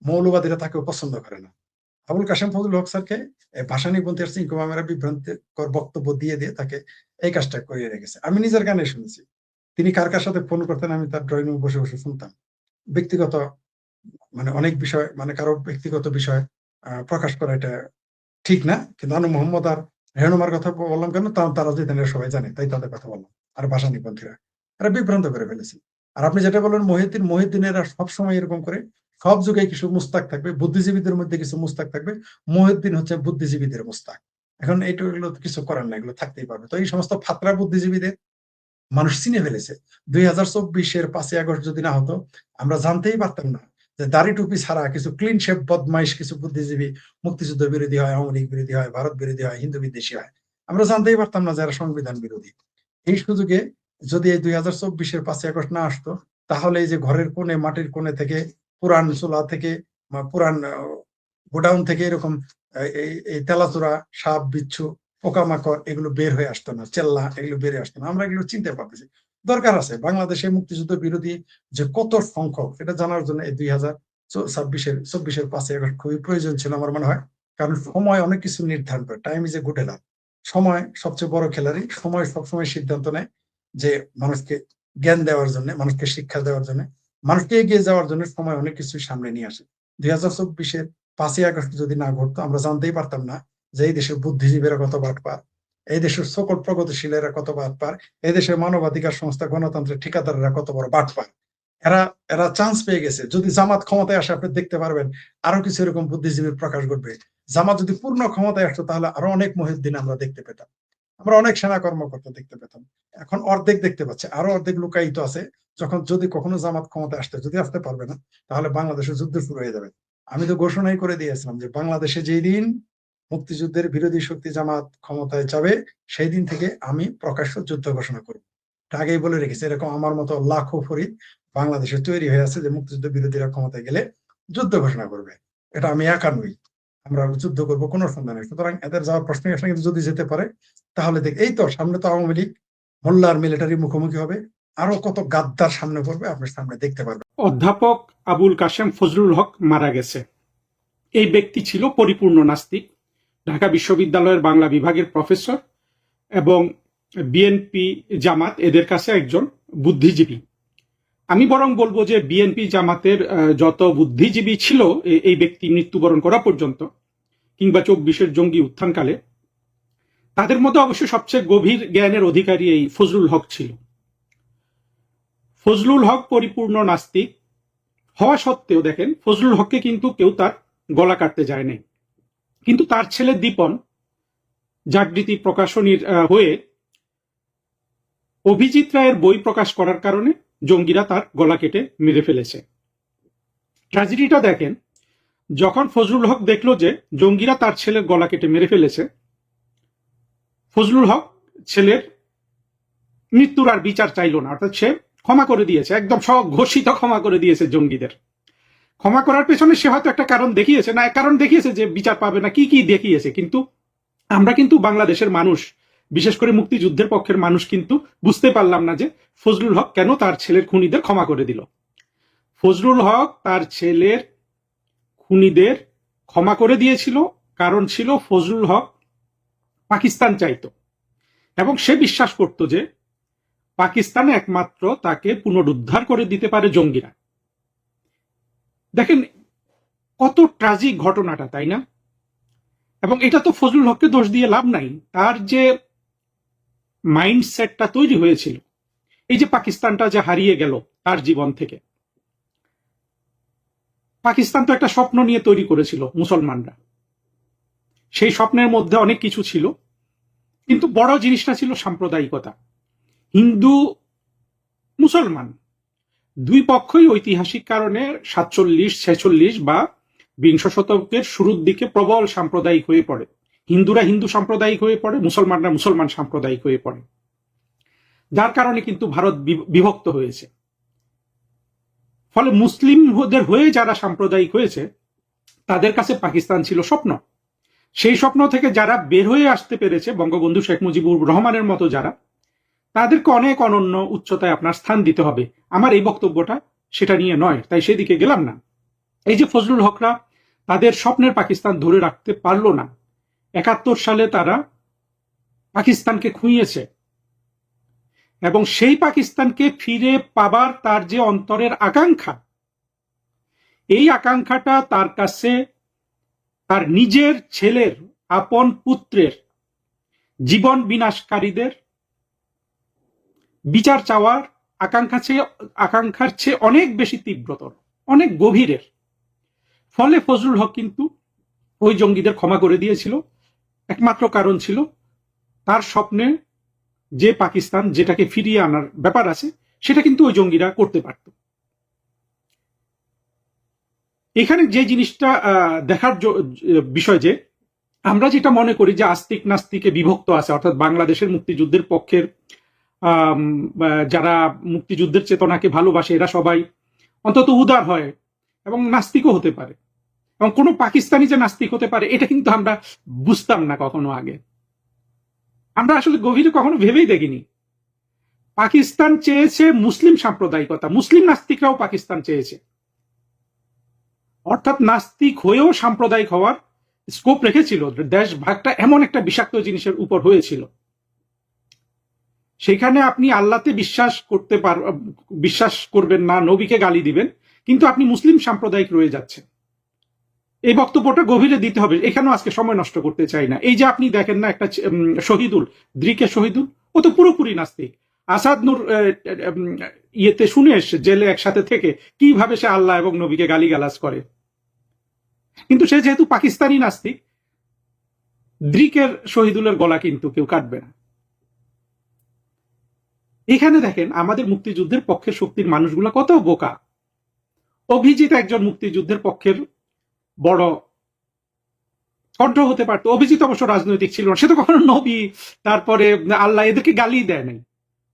মৌলবাদীরা তাকেও পছন্দ করে না। আবুল কাশেম ফজলুল হক স্যারকে ভাসানীপন্থী আর চিঙ্কু বামেরা বিভ্রান্তিকর বক্তব্য দিয়ে দিয়ে তাকে এই কাজটা করিয়ে রেখেছে। আমি নিজের কানে শুনেছি। তিনি কার কার সাথে ফোন করতেন, আমি তার ড্রয়িং রুমে বসে বসে শুনতাম। ব্যক্তিগত, মানে অনেক বিষয়, মানে কারো ব্যক্তিগত বিষয় প্রকাশ করা এটা ঠিক না। কিন্তু আনু মোহাম্মদ আর রেহনুমার কথা বললাম কেন, তারা যে সবাই জানে তাই তাদের কথা বললাম। আর ভাসানীপন্থীরা এরা বিভ্রান্ত করে ফেলেছে। আর আপনি যেটা বললেন মহিউদ্দিনেরা সবসময় এরকম করে, সব যুগে কিছু মুস্তাক থাকবে, বুদ্ধিজীবীদের মধ্যে কিছু মুস্তাক থাকবে। মহিউদ্দিন হচ্ছে বুদ্ধিজীবীদের মুস্তাক। এখন এগুলো তো কিছু করার না, এগুলো থাকতেই পারবে। তো এই সমস্ত ফাতরা বুদ্ধিজীবীদের মানুষ চিনে ফেলেছে। 2024-এর 5ই আগস্ট যদি না হতো, আমরা জানতেই পারতাম না যে দাড়ি টুপি ছাড়া কিছু ক্লিন শেপ বদমাইশ কিছু বুদ্ধিজীবী মুক্তিযুদ্ধ বিরোধী হয়, আওয়ামী লীগ বিরোধী হয়, ভারত বিরোধী হয়, হিন্দু বিদ্বেষী হয়। আমরা জানতেই পারতাম না যারা সংবিধান বিরোধী। এই সুযোগে যদি এই 2024-এর 5ই আগস্ট না আসতো, তাহলে এই যে ঘরের কোণে, মাটির কোণে থেকে, পুরান চুলা থেকে, পুরান গোডাউন থেকে এরকম এই তেলাচোরা, সাপ, বিচ্ছু, পোকামাকড় এগুলো বের হয়ে আসতো না, চেল্লা এগুলো বেরিয়ে আসতো না। আমরা এগুলো চিনতে পারতেছি। দরকার আছে বাংলাদেশে মুক্তিযুদ্ধ বিরোধী যে কত সংখ্যক, এটা জানার জন্য এই 2024-এর 5ই আগস্ট খুবই প্রয়োজন ছিল আমার মনে হয়। কারণ সময় অনেক কিছু নির্ধারণ করে। Time is a good healer. সময় সবচেয়ে বড় খেলারি। সময় সবসময় সিদ্ধান্ত নেয় যে মানুষকে জ্ঞান দেওয়ার জন্য, মানুষকে শিক্ষা দেওয়ার জন্য, মানুষকে এগিয়ে যাওয়ার জন্য সময় অনেক কিছু সামনে নিয়ে আসে। 2024-এর 5ই আগস্ট যদি না ঘটতো, আমরা জানতেই পারতাম না যে এই দেশের বুদ্ধিজীবীরা কত বাটপার, এই দেশের সকল প্রগতিশীলেরা কত বাটপার, এই দেশের মানবাধিকার সংস্থা, গণতন্ত্রের ঠিকাদাররা কত বড় বাটপার। এরা এরা চান্স পেয়ে গেছে। যদি জামাত ক্ষমতায় আসে, আপনি দেখতে পারবেন আরো কিছু এরকম বুদ্ধিজীবীর প্রকাশ ঘটবে। জামাত যদি পূর্ণ ক্ষমতায় আসতো, তাহলে আরো অনেক মহিউদ্দিন আমরা দেখতে পেতাম, আমরা অনেক সেনা কর্মকর্তা দেখতে পেতাম। এখন অর্ধেক দেখতে পাচ্ছে, আরো অর্ধেক লুকায়িত আছে। যদি কখনো জামাত ক্ষমতায় যদি আসতে পারবে না, তাহলে বাংলাদেশের যুদ্ধ শুরু হয়ে যাবে। আমি তো ঘোষণাই করে দিয়েছিলাম যে বাংলাদেশে যেই দিন মুক্তিযুদ্ধের বিরোধী শক্তি জামাত ক্ষমতায় যাবে, সেই দিন থেকে আমি প্রকাশ্য যুদ্ধ ঘোষণা করব। আগেই বলে রেখেছি, এরকম আমার মতো লাখো ফরিদ বাংলাদেশে তৈরি হয়ে আছে যে মুক্তিযুদ্ধ বিরোধীরা ক্ষমতায় গেলে যুদ্ধ ঘোষণা করবে। এটা আমি একা নই, আমরা যুদ্ধ করবো কোনো সন্দেহ নেই। সুতরাং এদের যাওয়ার প্রশ্নই আসলে, কিন্তু যদি যেতে পারে তাহলে এই তো সামনে তো আওয়ামী লীগ, মোল্লার মিলিটারি মুখোমুখি হবে, আরো কত গাদ্দার সামনে পড়বে, আপনার সামনে দেখতে পারবেন। অধ্যাপক আবুল কাশেম ফজলুল হক মারা গেছে। এই ব্যক্তি ছিল পরিপূর্ণ নাস্তিক, ঢাকা বিশ্ববিদ্যালয়ের বাংলা বিভাগের প্রফেসর এবং বিএনপি জামাত এদের কাছে একজন বুদ্ধিজীবী। আমি বরং বলবো যে বিএনপি জামাতের যত বুদ্ধিজীবী ছিল এই ব্যক্তি মৃত্যুবরণ করা পর্যন্ত, কিংবা 24-এর জঙ্গি উত্থানকালে, তাদের মধ্যে অবশ্য সবচেয়ে গভীর জ্ঞানের অধিকারী এই ফজলুল হক ছিল। ফজলুল হক পরিপূর্ণ নাস্তিক হওয়া সত্ত্বেও দেখেন, ফজলুল হককে কিন্তু কেউ তার গলা কাটতে যায় নাই। কিন্তু তার ছেলে দীপন জাগৃতি প্রকাশনীর হয়ে অভিজিৎ রায়ের বই প্রকাশ করার কারণে জঙ্গিরা তার গলা কেটে মেরে ফেলেছে। ট্র্যাজেডিটা দেখেন, যখন ফজলুল হক দেখলো যে জঙ্গিরা তার ছেলের গলা কেটে মেরে ফেলেছে, ফজলুল হক ছেলের মৃত্যুর আর বিচার চাইল না, অর্থাৎ সে ক্ষমা করে দিয়েছে, একদম স্বঘোষিত ক্ষমা করে দিয়েছে জঙ্গিদের। ক্ষমা করার পেছনে সে হয়তো একটা কারণ দেখিয়েছে, না কারণ দেখিয়েছে যে বিচার পাবে না, কি কি দেখিয়েছে। কিন্তু আমরা কিন্তু বাংলাদেশের মানুষ, বিশেষ করে মুক্তিযুদ্ধের পক্ষের মানুষ কিন্তু বুঝতে পারলাম না যে ফজলুল হক কেন তার ছেলের খুনিদের ক্ষমা করে দিল। ফজলুল হক তার ছেলের খুনিদের ক্ষমা করে দিয়েছিল, কারণ ছিল ফজলুল হক পাকিস্তান চাইতো এবং সে বিশ্বাস করত যে পাকিস্তানে একমাত্র তাকে পুনরুদ্ধার করে দিতে পারে জঙ্গিরা। দেখেন কত ট্র্যাজিক ঘটনাটা, তাই না? এবং এটা তো ফজলুল হককে দোষ দিয়ে লাভ নাই। তার যে মাইন্ডসেটটা তৈরি হয়েছিল, এই যে পাকিস্তানটা যে হারিয়ে গেল তার জীবন থেকে, পাকিস্তান তো একটা স্বপ্ন নিয়ে তৈরি করেছিল মুসলমানরা। সেই স্বপ্নের মধ্যে অনেক কিছু ছিল, কিন্তু বড় জিনিসটা ছিল সাম্প্রদায়িকতা। হিন্দু মুসলমান দুই পক্ষই ঐতিহাসিক কারণে 47, 46 বা 20 শতকের শুরুর দিকে প্রবল সাম্প্রদায়িক হয়ে পড়ে। হিন্দুরা হিন্দু সাম্প্রদায়িক হয়ে পড়ে, মুসলমানরা মুসলমান সাম্প্রদায়িক হয়ে পড়ে, যার কারণে কিন্তু ভারত বিভক্ত হয়েছে। ফলে মুসলিমদের হয়ে যারা সাম্প্রদায়িক হয়েছে, তাদের কাছে পাকিস্তান ছিল স্বপ্ন। সেই স্বপ্ন থেকে যারা বের হয়ে আসতে পেরেছে, বঙ্গবন্ধু শেখ মুজিবুর রহমানের মতো যারা, তাদেরকে অনেক অনন্য উচ্চতায় আপনার স্থান দিতে হবে। আমার এই বক্তব্যটা সেটা নিয়ে নয়, তাই সেদিকে গেলাম না। এই যে ফজলুল হকরা তাদের স্বপ্নের পাকিস্তান ধরে রাখতে পারলো না, 71 সালে তারা পাকিস্তানকে খুইয়েছে এবং সেই পাকিস্তানকে ফিরে পাবার তার যে অন্তরের আকাঙ্ক্ষা, এই আকাঙ্ক্ষাটা তার কাছে তার নিজের ছেলের আপন পুত্রের জীবন বিনাশকারীদের বিচার চাওয়ার আকাঙ্ক্ষার চেয়ে অনেক বেশি তীব্রতর, অনেক গভীরের। ফলে ফজলুল হক কিন্তু ওই জঙ্গিদের ক্ষমা করে দিয়েছিল। একমাত্র কারণ ছিল তার স্বপ্নে যে পাকিস্তান যেটাকে ফিরিয়ে আনার ব্যাপার আছে সেটা কিন্তু ওই জঙ্গিরা করতে পারত। এখানে যে জিনিসটা দেখার বিষয় যে আমরা যেটা মনে করি যে আস্তিক নাস্তিকে বিভক্ত আছে, অর্থাৎ বাংলাদেশের মুক্তিযুদ্ধের পক্ষের যারা মুক্তিযুদ্ধের চেতনাকে ভালোবাসে এরা সবাই অন্তত উদার হয় এবং নাস্তিকও হতে পারে, এবং কোনো পাকিস্তানি যে নাস্তিক হতে পারে এটা কিন্তু আমরা বুঝতাম না কখনো আগে। আমরা আসলে গভীরে কখনো ভেবেই দেখিনি। পাকিস্তান চেয়েছে মুসলিম সাম্প্রদায়িকতা, মুসলিম নাস্তিকরাও পাকিস্তান চেয়েছে, অর্থাৎ নাস্তিক হয়েও সাম্প্রদায়িক হওয়ার স্কোপ রেখেছিল। দেশ ভাগটা এমন একটা বিষাক্ত জিনিসের উপর হয়েছিল, সেখানে আপনি আল্লাহতে বিশ্বাস করবেন না, নবীকে গালি দিবেন, কিন্তু আপনি মুসলিম সাম্প্রদায়িক রয়ে যাচ্ছেন। এই বক্তব্যটা গভীরে দিতে হবে, এখানেও আজকে সময় নষ্ট করতে চাই না। এই যে আপনি দেখেন না একটা শহীদুল, দ্রিকের শহীদুল, ও তো পুরোপুরি নাস্তিক। আসাদ নূর ইয়েতে শুনে এসছে জেলে একসাথে থেকে কিভাবে সে আল্লাহ এবং নবীকে গালিগালাজ করে, কিন্তু সে যেহেতু পাকিস্তানি নাস্তিক, দ্রিকের শহীদুলের গলা কিন্তু কেউ কাটবে না। এখানে দেখেন আমাদের মুক্তিযুদ্ধের পক্ষের শক্তির মানুষগুলো কত বোকা। অভিজিৎ একজন মুক্তিযুদ্ধের পক্ষের বড় কণ্ঠ হতে পারতো। অভিজিৎ অবশ্য রাজনৈতিক ছিল না, সে তো কখনো নবী তারপরে আল্লাহ এদেরকে গালি দেয় নাই,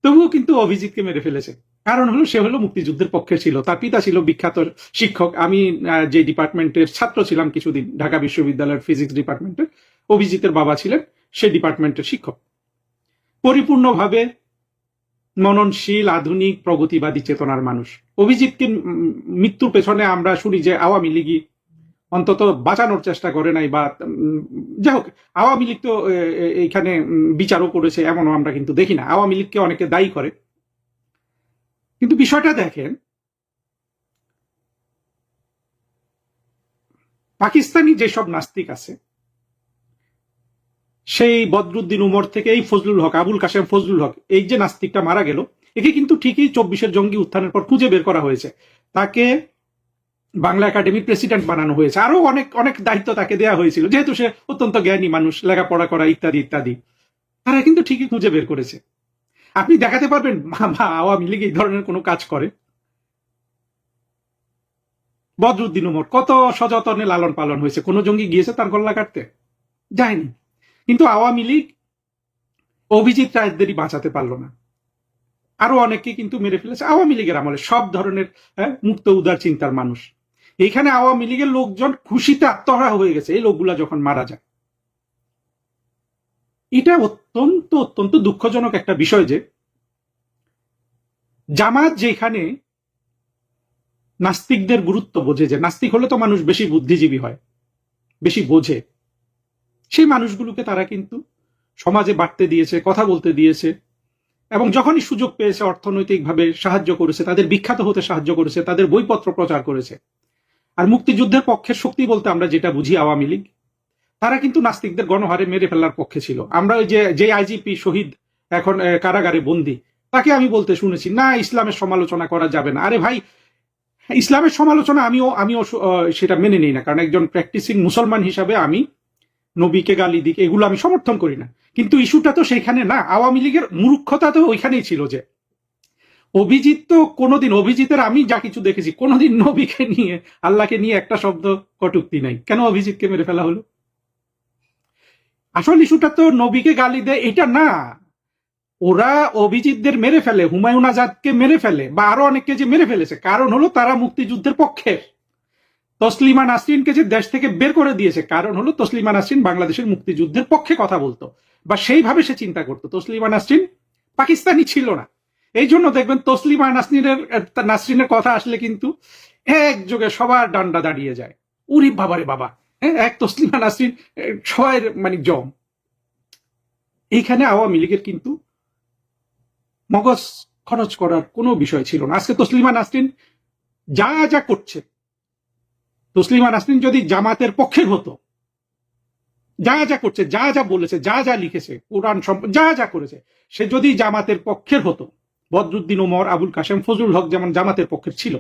তবুও কিন্তু অভিজিৎকে মেরে ফেলেছে। কারণ হলো সে হলো মুক্তিযুদ্ধের পক্ষে ছিল, তার পিতা ছিল বিখ্যাত শিক্ষক। আমি যে ডিপার্টমেন্টের ছাত্র ছিলাম কিছুদিন, ঢাকা বিশ্ববিদ্যালয়ের ফিজিক্স ডিপার্টমেন্টের, অভিজিতের বাবা ছিলেন সে ডিপার্টমেন্টের শিক্ষক। পরিপূর্ণভাবে মননশীল, আধুনিক, প্রগতিবাদী চেতনার মানুষ। অভিজিৎকে মৃত্যুর পেছনে আমরা শুনি যে আওয়ামী লীগই অন্তত বাঁচানোর চেষ্টা করে নাই, বা যাই হোক আওয়ামী লীগ তো এইখানে বিচারও করেছে, এমনও আমরা কিন্তু দেখি না। আওয়ামী লীগকে অনেকে দায়ী করে, কিন্তু বিষয়টা দেখেন পাকিস্তানি যেসব নাস্তিক আছে, সেই বদরুদ্দিন উমর থেকে এই ফজলুল হক, আবুল কাশেম ফজলুল হক, এই যে নাস্তিকটা মারা গেল, একে কিন্তু ঠিকই 24-এর জঙ্গি উত্থানের পর খুঁজে বের করা হয়েছে, তাকে বাংলা একাডেমির প্রেসিডেন্ট বানানো হয়েছে, আরো অনেক অনেক দায়িত্ব তাকে দেওয়া হয়েছিল, যেহেতু সে অত্যন্ত জ্ঞানী মানুষ, লেখাপড়া করা ইত্যাদি ইত্যাদি। তারা কিন্তু ঠিকই খুঁজে বের করেছে। আপনি দেখাতে পারবেন আওয়ামী লীগ এই ধরনের কোনো কাজ করে? বদরুদ্দিন উমর কত সযত্নে লালন পালন হয়েছে, কোন জঙ্গি গিয়েছে তার গল্লা কাটতে? যায়নি। কিন্তু আওয়ামী লীগ অভিজিৎ রায়দেরই বাঁচাতে পারলো না, আরো অনেককে কিন্তু মেরে ফেলেছে আওয়ামী লীগের আমলে, সব ধরনের মুক্ত উদার চিন্তার মানুষ। এইখানে আওয়ামী লীগের লোকজন খুশিতে আত্মহারা হয়ে গেছে এই লোকগুলা যখন মারা যায়। এটা অত্যন্ত অত্যন্ত দুঃখজনক একটা বিষয় যে জামাত যেখানে নাস্তিকদের গুরুত্ব বোঝে, যে নাস্তিক হলে তো মানুষ বেশি বুদ্ধিজীবী হয়, বেশি বোঝে, সেই মানুষগুলোকে তারা কিন্তু সমাজে বাড়তে দিয়েছে, কথা বলতে দিয়েছে, এবং যখনই সুযোগ পেয়েছে অর্থনৈতিকভাবে সাহায্য করেছে, তাদের বিখ্যাত হতে সাহায্য করেছে, তাদের বইপত্র প্রচার করেছে। আর মুক্তিযুদ্ধের পক্ষের শক্তি বলতে আমরা যেটা বুঝি আওয়ামী লীগ, তারা কিন্তু নাস্তিকদের গণহারে মেরে ফেলার পক্ষে ছিল। আমরা ওই যে আইজিপি শহীদ এখন কারাগারে বন্দী, তাকে আমি বলতে শুনেছি না ইসলামের সমালোচনা করা যাবে না। আরে ভাই, ইসলামের সমালোচনা আমিও সেটা মেনে নিই না, কারণ একজন প্র্যাকটিসিং মুসলমান হিসাবে আমি নবীকে গালি দিকে এগুলো আমি সমর্থন করি না। কিন্তু ইস্যুটা তো সেখানে না, আওয়ামী লীগের মূর্খতা তো ওইখানেই ছিল যে অভিজিৎ তো কোনোদিন, অভিজিতের আমি যা কিছু দেখেছি, কোনোদিন নবীকে নিয়ে আল্লাহকে নিয়ে একটা শব্দ কটূক্তি নাই। কেন অভিজিৎকে মেরে ফেলা হলো? আসল ইস্যুটা তো নবীকে গালি দেয় এটা না, ওরা অভিজিৎদের মেরে ফেলে, হুমায়ুন আজাদকে মেরে ফেলে, বা আরো অনেককে যে মেরে ফেলেছে, কারণ হলো তারা মুক্তিযুদ্ধের পক্ষের। তসলিমা নাসরিনকে যে দেশ থেকে বের করে দিয়েছে, কারণ হলো তসলিমা নাসরিন বাংলাদেশের মুক্তিযুদ্ধের পক্ষে কথা বলতো, বা সেইভাবে সে চিন্তা করতো। তসলিমা নাসরিন পাকিস্তানি ছিল না, এই জন্য দেখবেন তসলিমা নাসরিনের কথা আসলে কিন্তু একযোগে সবার ডান্ডা দাঁড়িয়ে যায়। উরি বাবারে বাবা, এক তসলিমা নাসরিন সবাই মানে জম। এইখানে আওয়ামী লীগের কিন্তু মগজ খরচ করার কোনো বিষয় ছিল না। আজকে তসলিমা নাসরিন যা যা করছে, তসলিমা নাসরিন যদি জামাতের পক্ষে হতো যা যা করছে, যা যা বলেছে, যা যা লিখেছে, কোরআন যা যা করেছে, সে যদি জামাতের পক্ষের হতো, বদরুদ্দিন ওমর, আবুল কাশেম, ফজলুল হক যেমন জামাতের পক্ষের ছিল,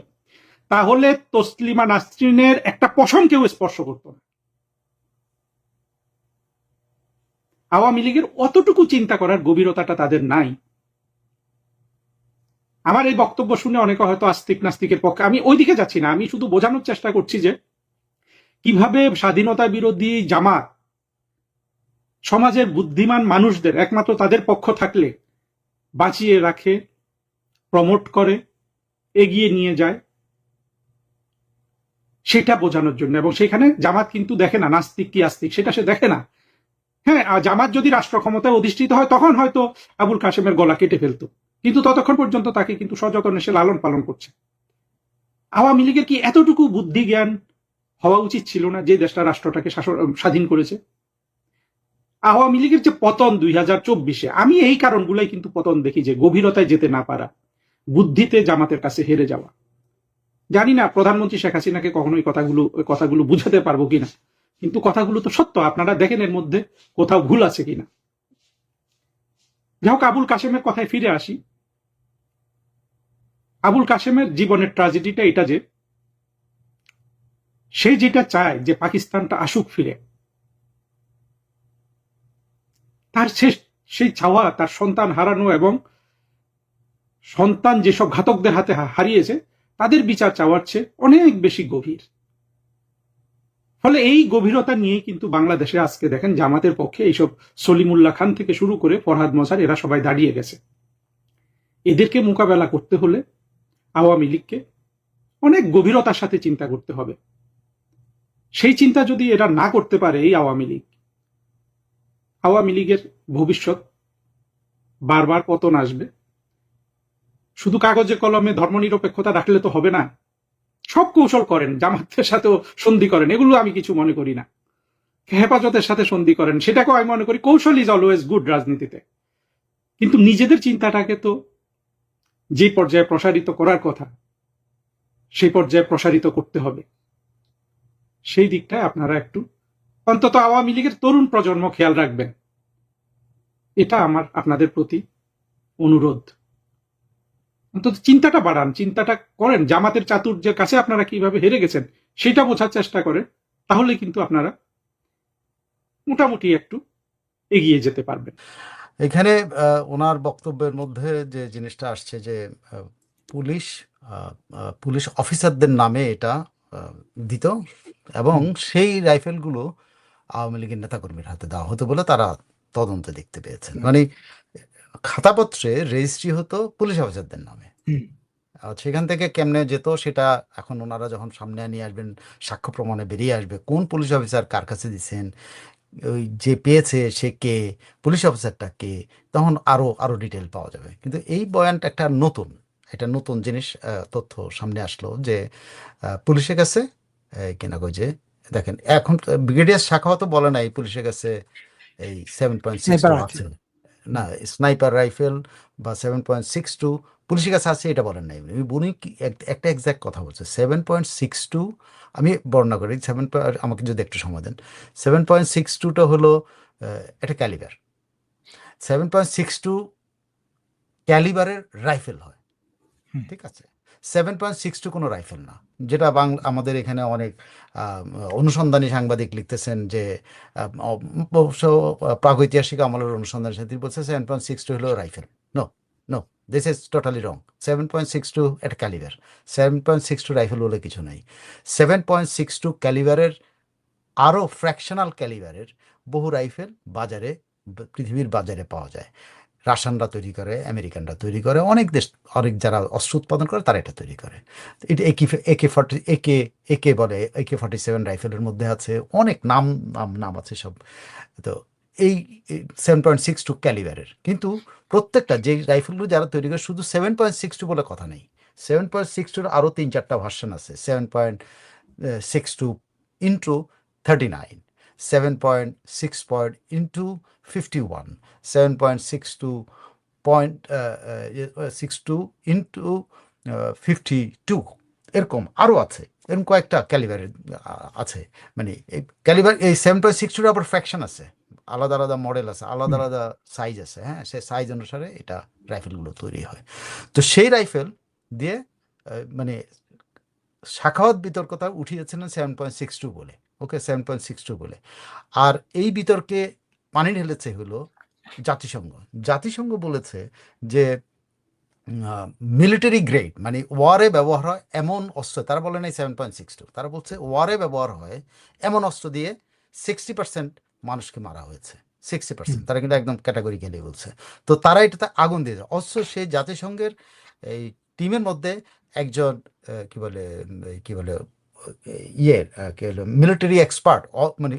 তাহলে তসলিমা নাসরিনের একটা পশম কেউ স্পর্শ করতো না। আওয়ামী লীগের অতটুকু চিন্তা করার গভীরতাটা তাদের নাই। আমার এই বক্তব্য শুনে অনেকে হয়তো আস্তিক নাস্তিকের পক্ষে, আমি ওইদিকে যাচ্ছি না, আমি শুধু বোঝানোর চেষ্টা করছি যে কিভাবে স্বাধীনতা বিরোধী জামাত সমাজের বুদ্ধিমান মানুষদের একমাত্র তাদের পক্ষ থাকলে বাঁচিয়ে রাখে, প্রমোট করে, এগিয়ে নিয়ে যায়, সেটা বোঝানোর জন্য। এবং সেখানে জামাত কিন্তু দেখে না নাস্তিক কি আস্তিক, সেটা সে দেখে না। হ্যাঁ, জামাত যদি রাষ্ট্র ক্ষমতায় অধিষ্ঠিত হয় তখন হয়তো আবুল কাশেমের গলা কেটে ফেলতো, কিন্তু ততক্ষণ পর্যন্ত তাকে কিন্তু সযত্নে সে লালন পালন করছে। আওয়ামী লীগের কি এতটুকু বুদ্ধি জ্ঞান হওয়া উচিত ছিল না যে দেশটা রাষ্ট্রটাকে স্বাধীন করেছে? আওয়ামী লীগের যে পতন 2024-এ, আমি এই কারণগুলাই কিন্তু পতন দেখি, যে গভীরতায় যেতে না পারা, বুদ্ধিতে জামাতের কাছে হেরে যাওয়া। জানি না প্রধানমন্ত্রী শেখ হাসিনাকে কখনো এই কথাগুলো বুঝাতে পারবো কিনা, কিন্তু কথাগুলো তো সত্য, আপনারা দেখেন এর মধ্যে কোথাও ভুল আছে কিনা। যাই হোক, আবুল কাশেমের কথায় ফিরে আসি। আবুল কাশেমের জীবনের ট্র্যাজেডিটা এটা যে সে যেটা চায় যে পাকিস্তানটা আসুক ফিরে, তার সেই চাওয়া তার সন্তান হারানো এবং সন্তান যেসব ঘাতকদের হাতে হারিয়েছে তাদের বিচার চাওয়ার চেয়ে অনেক বেশি গভীর। ফলে এই গভীরতা নিয়েই কিন্তু বাংলাদেশে আজকে দেখেন জামাতের পক্ষে এইসব সলিমুল্লাহ খান থেকে শুরু করে ফরহাদ মজার, এরা সবাই দাঁড়িয়ে গেছে। এদেরকে মোকাবেলা করতে হলে আওয়ামী লীগকে অনেক গভীরতার সাথে চিন্তা করতে হবে। সেই চিন্তা যদি এরা না করতে পারে, এই আওয়ামী লীগের ভবিষ্যৎ বারবার পতন আসবে। শুধু কাগজে কলমে ধর্মনিরপেক্ষতা রাখলে তো হবে না, সব কৌশল করেন, জামাতের সাথেও সন্ধি করেন, এগুলো আমি কিছু মনে করি না। হেফাজতের সাথে সন্ধি করেন, সেটাকেও আমি মনে করি কৌশল ইজ অলওয়েজ গুড রাজনীতিতে। কিন্তু নিজেদের চিন্তাটাকে তো যে পর্যায়ে প্রসারিত করার কথা সেই পর্যায়ে প্রসারিত করতে হবে। সেই দিকটায় আপনারা একটু অন্তত আওয়ামী লীগের তরুণ প্রজন্ম খেয়াল রাখবেন, এটা আমার আপনাদের প্রতি অনুরোধ। অন্তত চিন্তাটা বাড়ান, চিন্তাটা করেন, জামাতের চাতুর্যের কাছে আপনারা কিভাবে হেরে গেছেন সেটা বোঝার চেষ্টা করেন, তাহলে কিন্তু আপনারা মোটামুটি একটু এগিয়ে যেতে পারবেন। এখানে ওনার বক্তব্যের মধ্যে যে জিনিসটা আসছে যে পুলিশ অফিসারদের নামে এটা দিত এবং সেই রাইফেলগুলো আওয়ামী লীগের নেতাকর্মীর হাতে দেওয়া হতো বলে তারা তদন্তে দেখতে পেয়েছেন। মানে খাতাপত্রে রেজিস্ট্রি হতো পুলিশ অফিসারদের নামে। সেখান থেকে কেমনে যেত সেটা এখন ওনারা যখন সামনে নিয়ে আসবেন, সাক্ষ্য প্রমাণে বেরিয়ে আসবে কোন পুলিশ অফিসার কার কাছে দিচ্ছেন, ওই যে পেয়েছে সে কে, পুলিশ অফিসারটা কে, তখন আরো ডিটেল পাওয়া যাবে। কিন্তু এই বয়ানটা একটা নতুন জিনিস, তথ্য সামনে আসলো যে পুলিশের কাছে কিনা কই যে দেখেন এখন ব্রিগেডিয়ার শাখাও তো বলে নাই পুলিশের কাছে এই 7.62 আছে না, স্নাইপার রাইফেল বা 7.62 পুলিশের কাছে আছে এটা বলেন নাই। উনি একটা এক্সাক্ট কথা বলছে 7.62, আমি বর্ণনা করি আমাকে যদি একটু সময় দেন। 7.62টা হলো একটা ক্যালিবার, 7.62 ক্যালিবারের রাইফেল হয়, ঠিক আছে। 7.62 কোনো রাইফেল না, যেটা আমাদের এখানে অনেক অনুসন্ধানী সাংবাদিক লিখতেছেন যে প্রাগৈতিহাসিক আমলের অনুসন্ধানের সাথে বলছে 7.62 হলো rifle. No, this is totally wrong. 7.62 একটা ক্যালিবার, 7.62 রাইফেল বলে কিছু নাই। 7.62 ক্যালিবারের আরও ফ্র্যাকশনাল ক্যালিবারের বহু রাইফেল পৃথিবীর বাজারে পাওয়া যায়। রাশিয়ানরা তৈরি করে, আমেরিকানরা তৈরি করে, অনেক যারা অস্ত্র উৎপাদন করে তারা এটা তৈরি করে। এটা AK-47 রাইফেলের মধ্যে আছে অনেক নাম আছে সব। তো এই 7.62 ক্যালিবারের, কিন্তু প্রত্যেকটা যে রাইফেলগুলো যারা তৈরি করে শুধু 7.62 বলে কথা নেই, 7.62 আরও 3-4টা ভার্সন আছে। 7.62 into 39, 7.6 into 51, 7.62 into 52, এরকম আরও আছে। এরকম কয়েকটা ক্যালিবারের আছে। মানে এই ক্যালিবার এই 7.62 আবার ফ্র্যাকশন আছে, আলাদা আলাদা মডেল আছে, আলাদা আলাদা সাইজ আছে। হ্যাঁ, সেই সাইজ অনুসারে এটা রাইফেলগুলো তৈরি হয়। তো সেই রাইফেল দিয়ে মানে সাখাওয়াত বিতর্কতা উঠিয়েছিলেন 7.62 বলে, ওকে, 7.62 বলে। আর এই বিতর্কে পানি ঢেলেছে হলো জাতিসংঘ। জাতিসংঘ বলেছে যে মিলিটারি গ্রেড মানে ওয়ারে ব্যবহার হয় এমন অস্ত্র, তারা বলে নাই 7.62, তারা বলছে ওয়ারে ব্যবহার হয় এমন অস্ত্র দিয়ে 60% মানুষকে মারা হয়েছে। 60%, তারা কিন্তু একদম ক্যাটাগরিক্যালি বলছে। তো তারা এটাতে আগুন দিয়েছে অস্ত্র। সেই জাতিসংঘের এই টিমের মধ্যে একজন কি বলে কি বলে মিলিটারি এক্সপার্ট, মানে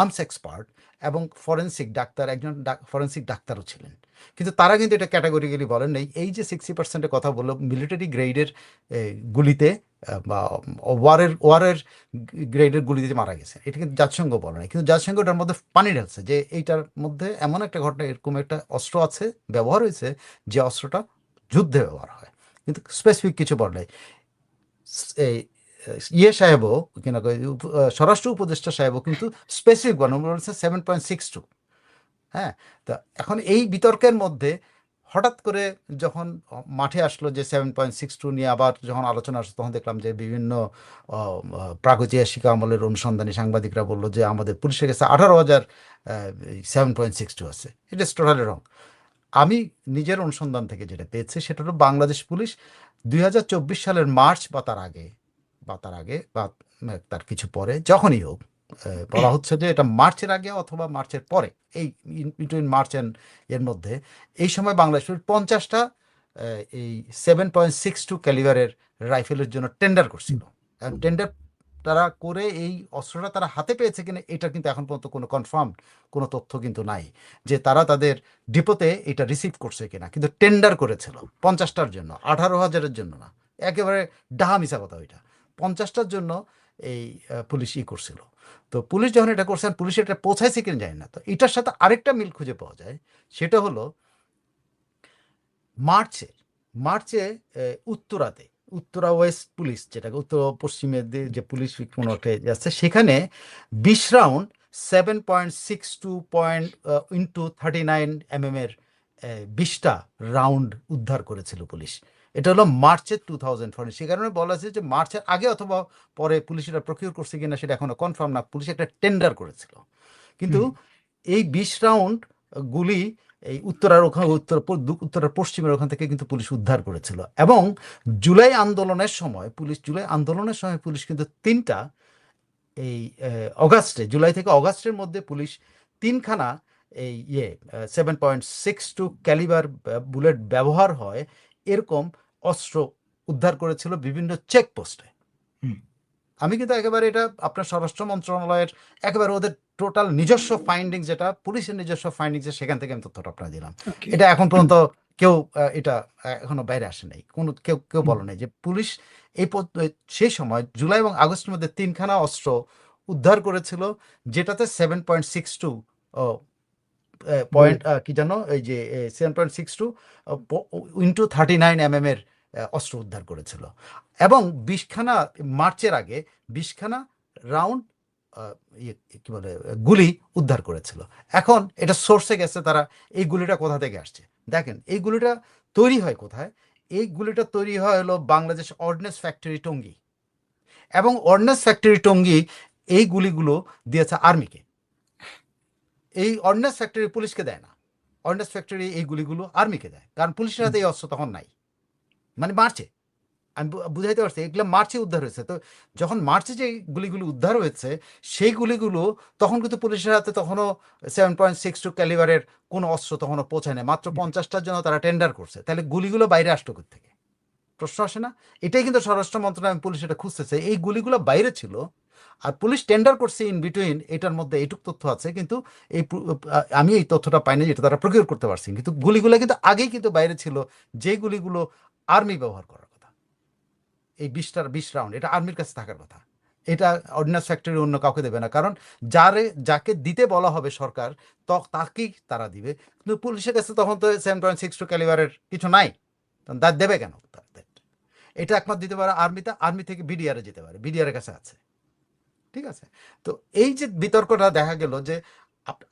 আর্মস এক্সপার্ট এবং ফরেন্সিক ডাক্তার, একজন ফরেন্সিক ডাক্তারও ছিলেন। কিন্তু তারা কিন্তু এটা ক্যাটাগরিক্যালি বলেন নাই। এই যে 60%-এর কথা বললো মিলিটারি গ্রেডের গুলিতে বা ওয়ারের গ্রেডের গুলিতে মারা গেছে, এটা কিন্তু জাতিসংঘ বলে নাই। কিন্তু জাতিসংঘ এটার মধ্যে পানি ঢালছে যে এইটার মধ্যে এমন একটা ঘটনা, এরকম একটা অস্ত্র আছে, ব্যবহার হয়েছে, যে অস্ত্রটা যুদ্ধে ব্যবহার হয়, কিন্তু স্পেসিফিক কিছু বলে নাই। এই সাহেবও কিনা স্বরাষ্ট্র উপদেষ্টা সাহেবও কিন্তু স্পেসিফিক বলছে 7.62। হ্যাঁ, তা এখন এই বিতর্কের মধ্যে হঠাৎ করে যখন মাঠে আসলো যে 7.62 নিয়ে আবার যখন আলোচনা আসলো, তখন দেখলাম যে বিভিন্ন প্রাগৈতিহাসিক আমলের অনুসন্ধানী সাংবাদিকরা বললো যে আমাদের পুলিশের কাছে 18,000 7.62 আছে। এটা টোটালি রং। আমি নিজের অনুসন্ধান থেকে যেটা পেয়েছি সেটা হলো বাংলাদেশ পুলিশ 2024 সালের মার্চ বা তার আগে বা তার কিছু পরে, যখনই হোক, বলা হচ্ছে যে এটা মার্চের আগে অথবা মার্চের পরে, এই বিটুইন মার্চ অ্যান্ড এর মধ্যে, এই সময় বাংলাদেশ 50টা এই 7.62 ক্যালিবারের রাইফেলের জন্য টেন্ডার করছিল। টেন্ডার তারা করে এই অস্ত্রটা তারা হাতে পেয়েছে কিনা এটা কিন্তু এখন পর্যন্ত কোনো কনফার্ম কোনো তথ্য কিন্তু নাই যে তারা তাদের ডিপোতে এটা রিসিভ করছে কিনা। কিন্তু টেন্ডার করেছিল 50টার জন্য, 18,000-এর জন্য না। একেবারে ডাহা মিশা কথা ওইটা। 50টার জন্য এই পুলিশ করছিল। তো পুলিশ যখন এটা করছেন, পুলিশ এটা পৌঁছাইছে কিনা জানি না। তো এটার সাথে আরেকটা মিল খুঁজে পাওয়া যায়, সেটা হলো মার্চে উত্তরা ওয়েস্ট পুলিশ, যেটাকে উত্তর পশ্চিমের যে পুলিশ কোনো একটা আছে, সেখানে 20 রাউন্ড 7.62 mm-এর 20টা রাউন্ড উদ্ধার করেছিল পুলিশ। এটা হলো মার্চের 2004। সে কারণে বলা আছে যে মার্চের আগে অথবা পরে পুলিশ এটা প্রকিউর করছে কিনা সেটা এখনো কনফার্ম না। পুলিশ একটা টেন্ডার করেছিল, কিন্তু এই 20 রাউন্ড গুলি এই উত্তরার পশ্চিমের ওখান থেকে কিন্তু পুলিশ উদ্ধার করেছিল। এবং জুলাই আন্দোলনের সময় পুলিশ কিন্তু 3টা এই জুলাই থেকে অগাস্টের মধ্যে পুলিশ 3খানা এই 7.62 ক্যালিবার বুলেট ব্যবহার হয় এরকম অস্ত্র উদ্ধার করেছিল বিভিন্ন চেকপোস্টে। আমি কিন্তু একেবারে এটা আপনার স্বরাষ্ট্র মন্ত্রণালয়ের একেবারে ওদের টোটাল নিজস্ব ফাইন্ডিং, যেটা পুলিশের নিজস্ব ফাইন্ডিং, সেখান থেকে আমি তথ্যটা আপনার দিলাম। এটা এখন পর্যন্ত কেউ এটা এখনো বাইরে আসে নাই, কেউ বলে নাই যে পুলিশ সেই সময় জুলাই এবং আগস্টের মধ্যে 3খানা অস্ত্র উদ্ধার করেছিল, যেটাতে 7.62 পয়েন্ট কি জানো, এই যে 7.62 into 39 mm-এর অস্ত্র উদ্ধার করেছিল। এবং 20খানা মার্চের আগে 20খানা রাউন্ড কি বলে গুলি উদ্ধার করেছিল। এখন এটা সোর্সে গেছে তারা, এই গুলিটা কোথা থেকে আসছে দেখেন। এই গুলিটা তৈরি হয় কোথায়? এই গুলিটা তৈরি হয় হলো বাংলাদেশ অর্ডিন্যান্স ফ্যাক্টরি টঙ্গী। এবং অর্ডিন্যান্স ফ্যাক্টরি টঙ্গী এই গুলিগুলো দিয়েছে আর্মিকে। এই অর্ডিন্যান্স ফ্যাক্টরি পুলিশকে দেয় না, অর্ডিন্যান্স ফ্যাক্টরি এই গুলিগুলো আর্মিকে দেয়, কারণ পুলিশের হাতে এই অস্ত্র তখন নাই। মানে মার্চে, আমি বুঝাইতে পারছি, এগুলো মার্চে উদ্ধার হয়েছে। তো যখন মার্চে যে গুলিগুলো উদ্ধার হয়েছে, সেই গুলিগুলো তখন কিন্তু পুলিশের হাতে তখনও 7.62 ক্যালিবারের কোনো অস্ত্র তখনও পৌঁছায় না। মাত্র 50টার জন্য তারা টেন্ডার করছে। তাহলে গুলিগুলো বাইরে আসলো থেকে? প্রশ্ন আসে না? এটাই কিন্তু স্বরাষ্ট্র মন্ত্রণালয় পুলিশ এটা খুঁজতেছে। এই গুলিগুলো বাইরে ছিল আর পুলিশ টেন্ডার করছে ইন বিটুইন। এটার মধ্যে এইটুক তথ্য আছে, কিন্তু আমি এই তথ্যটা পাইনি যেটা তারা প্রকিউর করতে পারছি। কিন্তু গুলিগুলো কিন্তু আগেই কিন্তু বাইরে ছিল, যে গুলিগুলো আর্মি ব্যবহার করার কথা। এই 20 রাউন্ড এটা আর্মির কাছে থাকার কথা। এটা অর্ডিন্যান্স ফ্যাক্টরি অন্য কাউকে দেবে না, কারণ যাকে দিতে বলা হবে সরকার তাকেই তারা দিবে। কিন্তু পুলিশের কাছে তখন তো 7.62 ক্যালিবারের কিছু নাই, দেবে কেন? এটা একমাত্র দিতে পারে আর্মিতে, আর্মি থেকে বিডিআর যেতে পারে, বিডিআর এর কাছে আছে। ঠিক আছে, তো এই যে বিতর্কটা দেখা গেল যে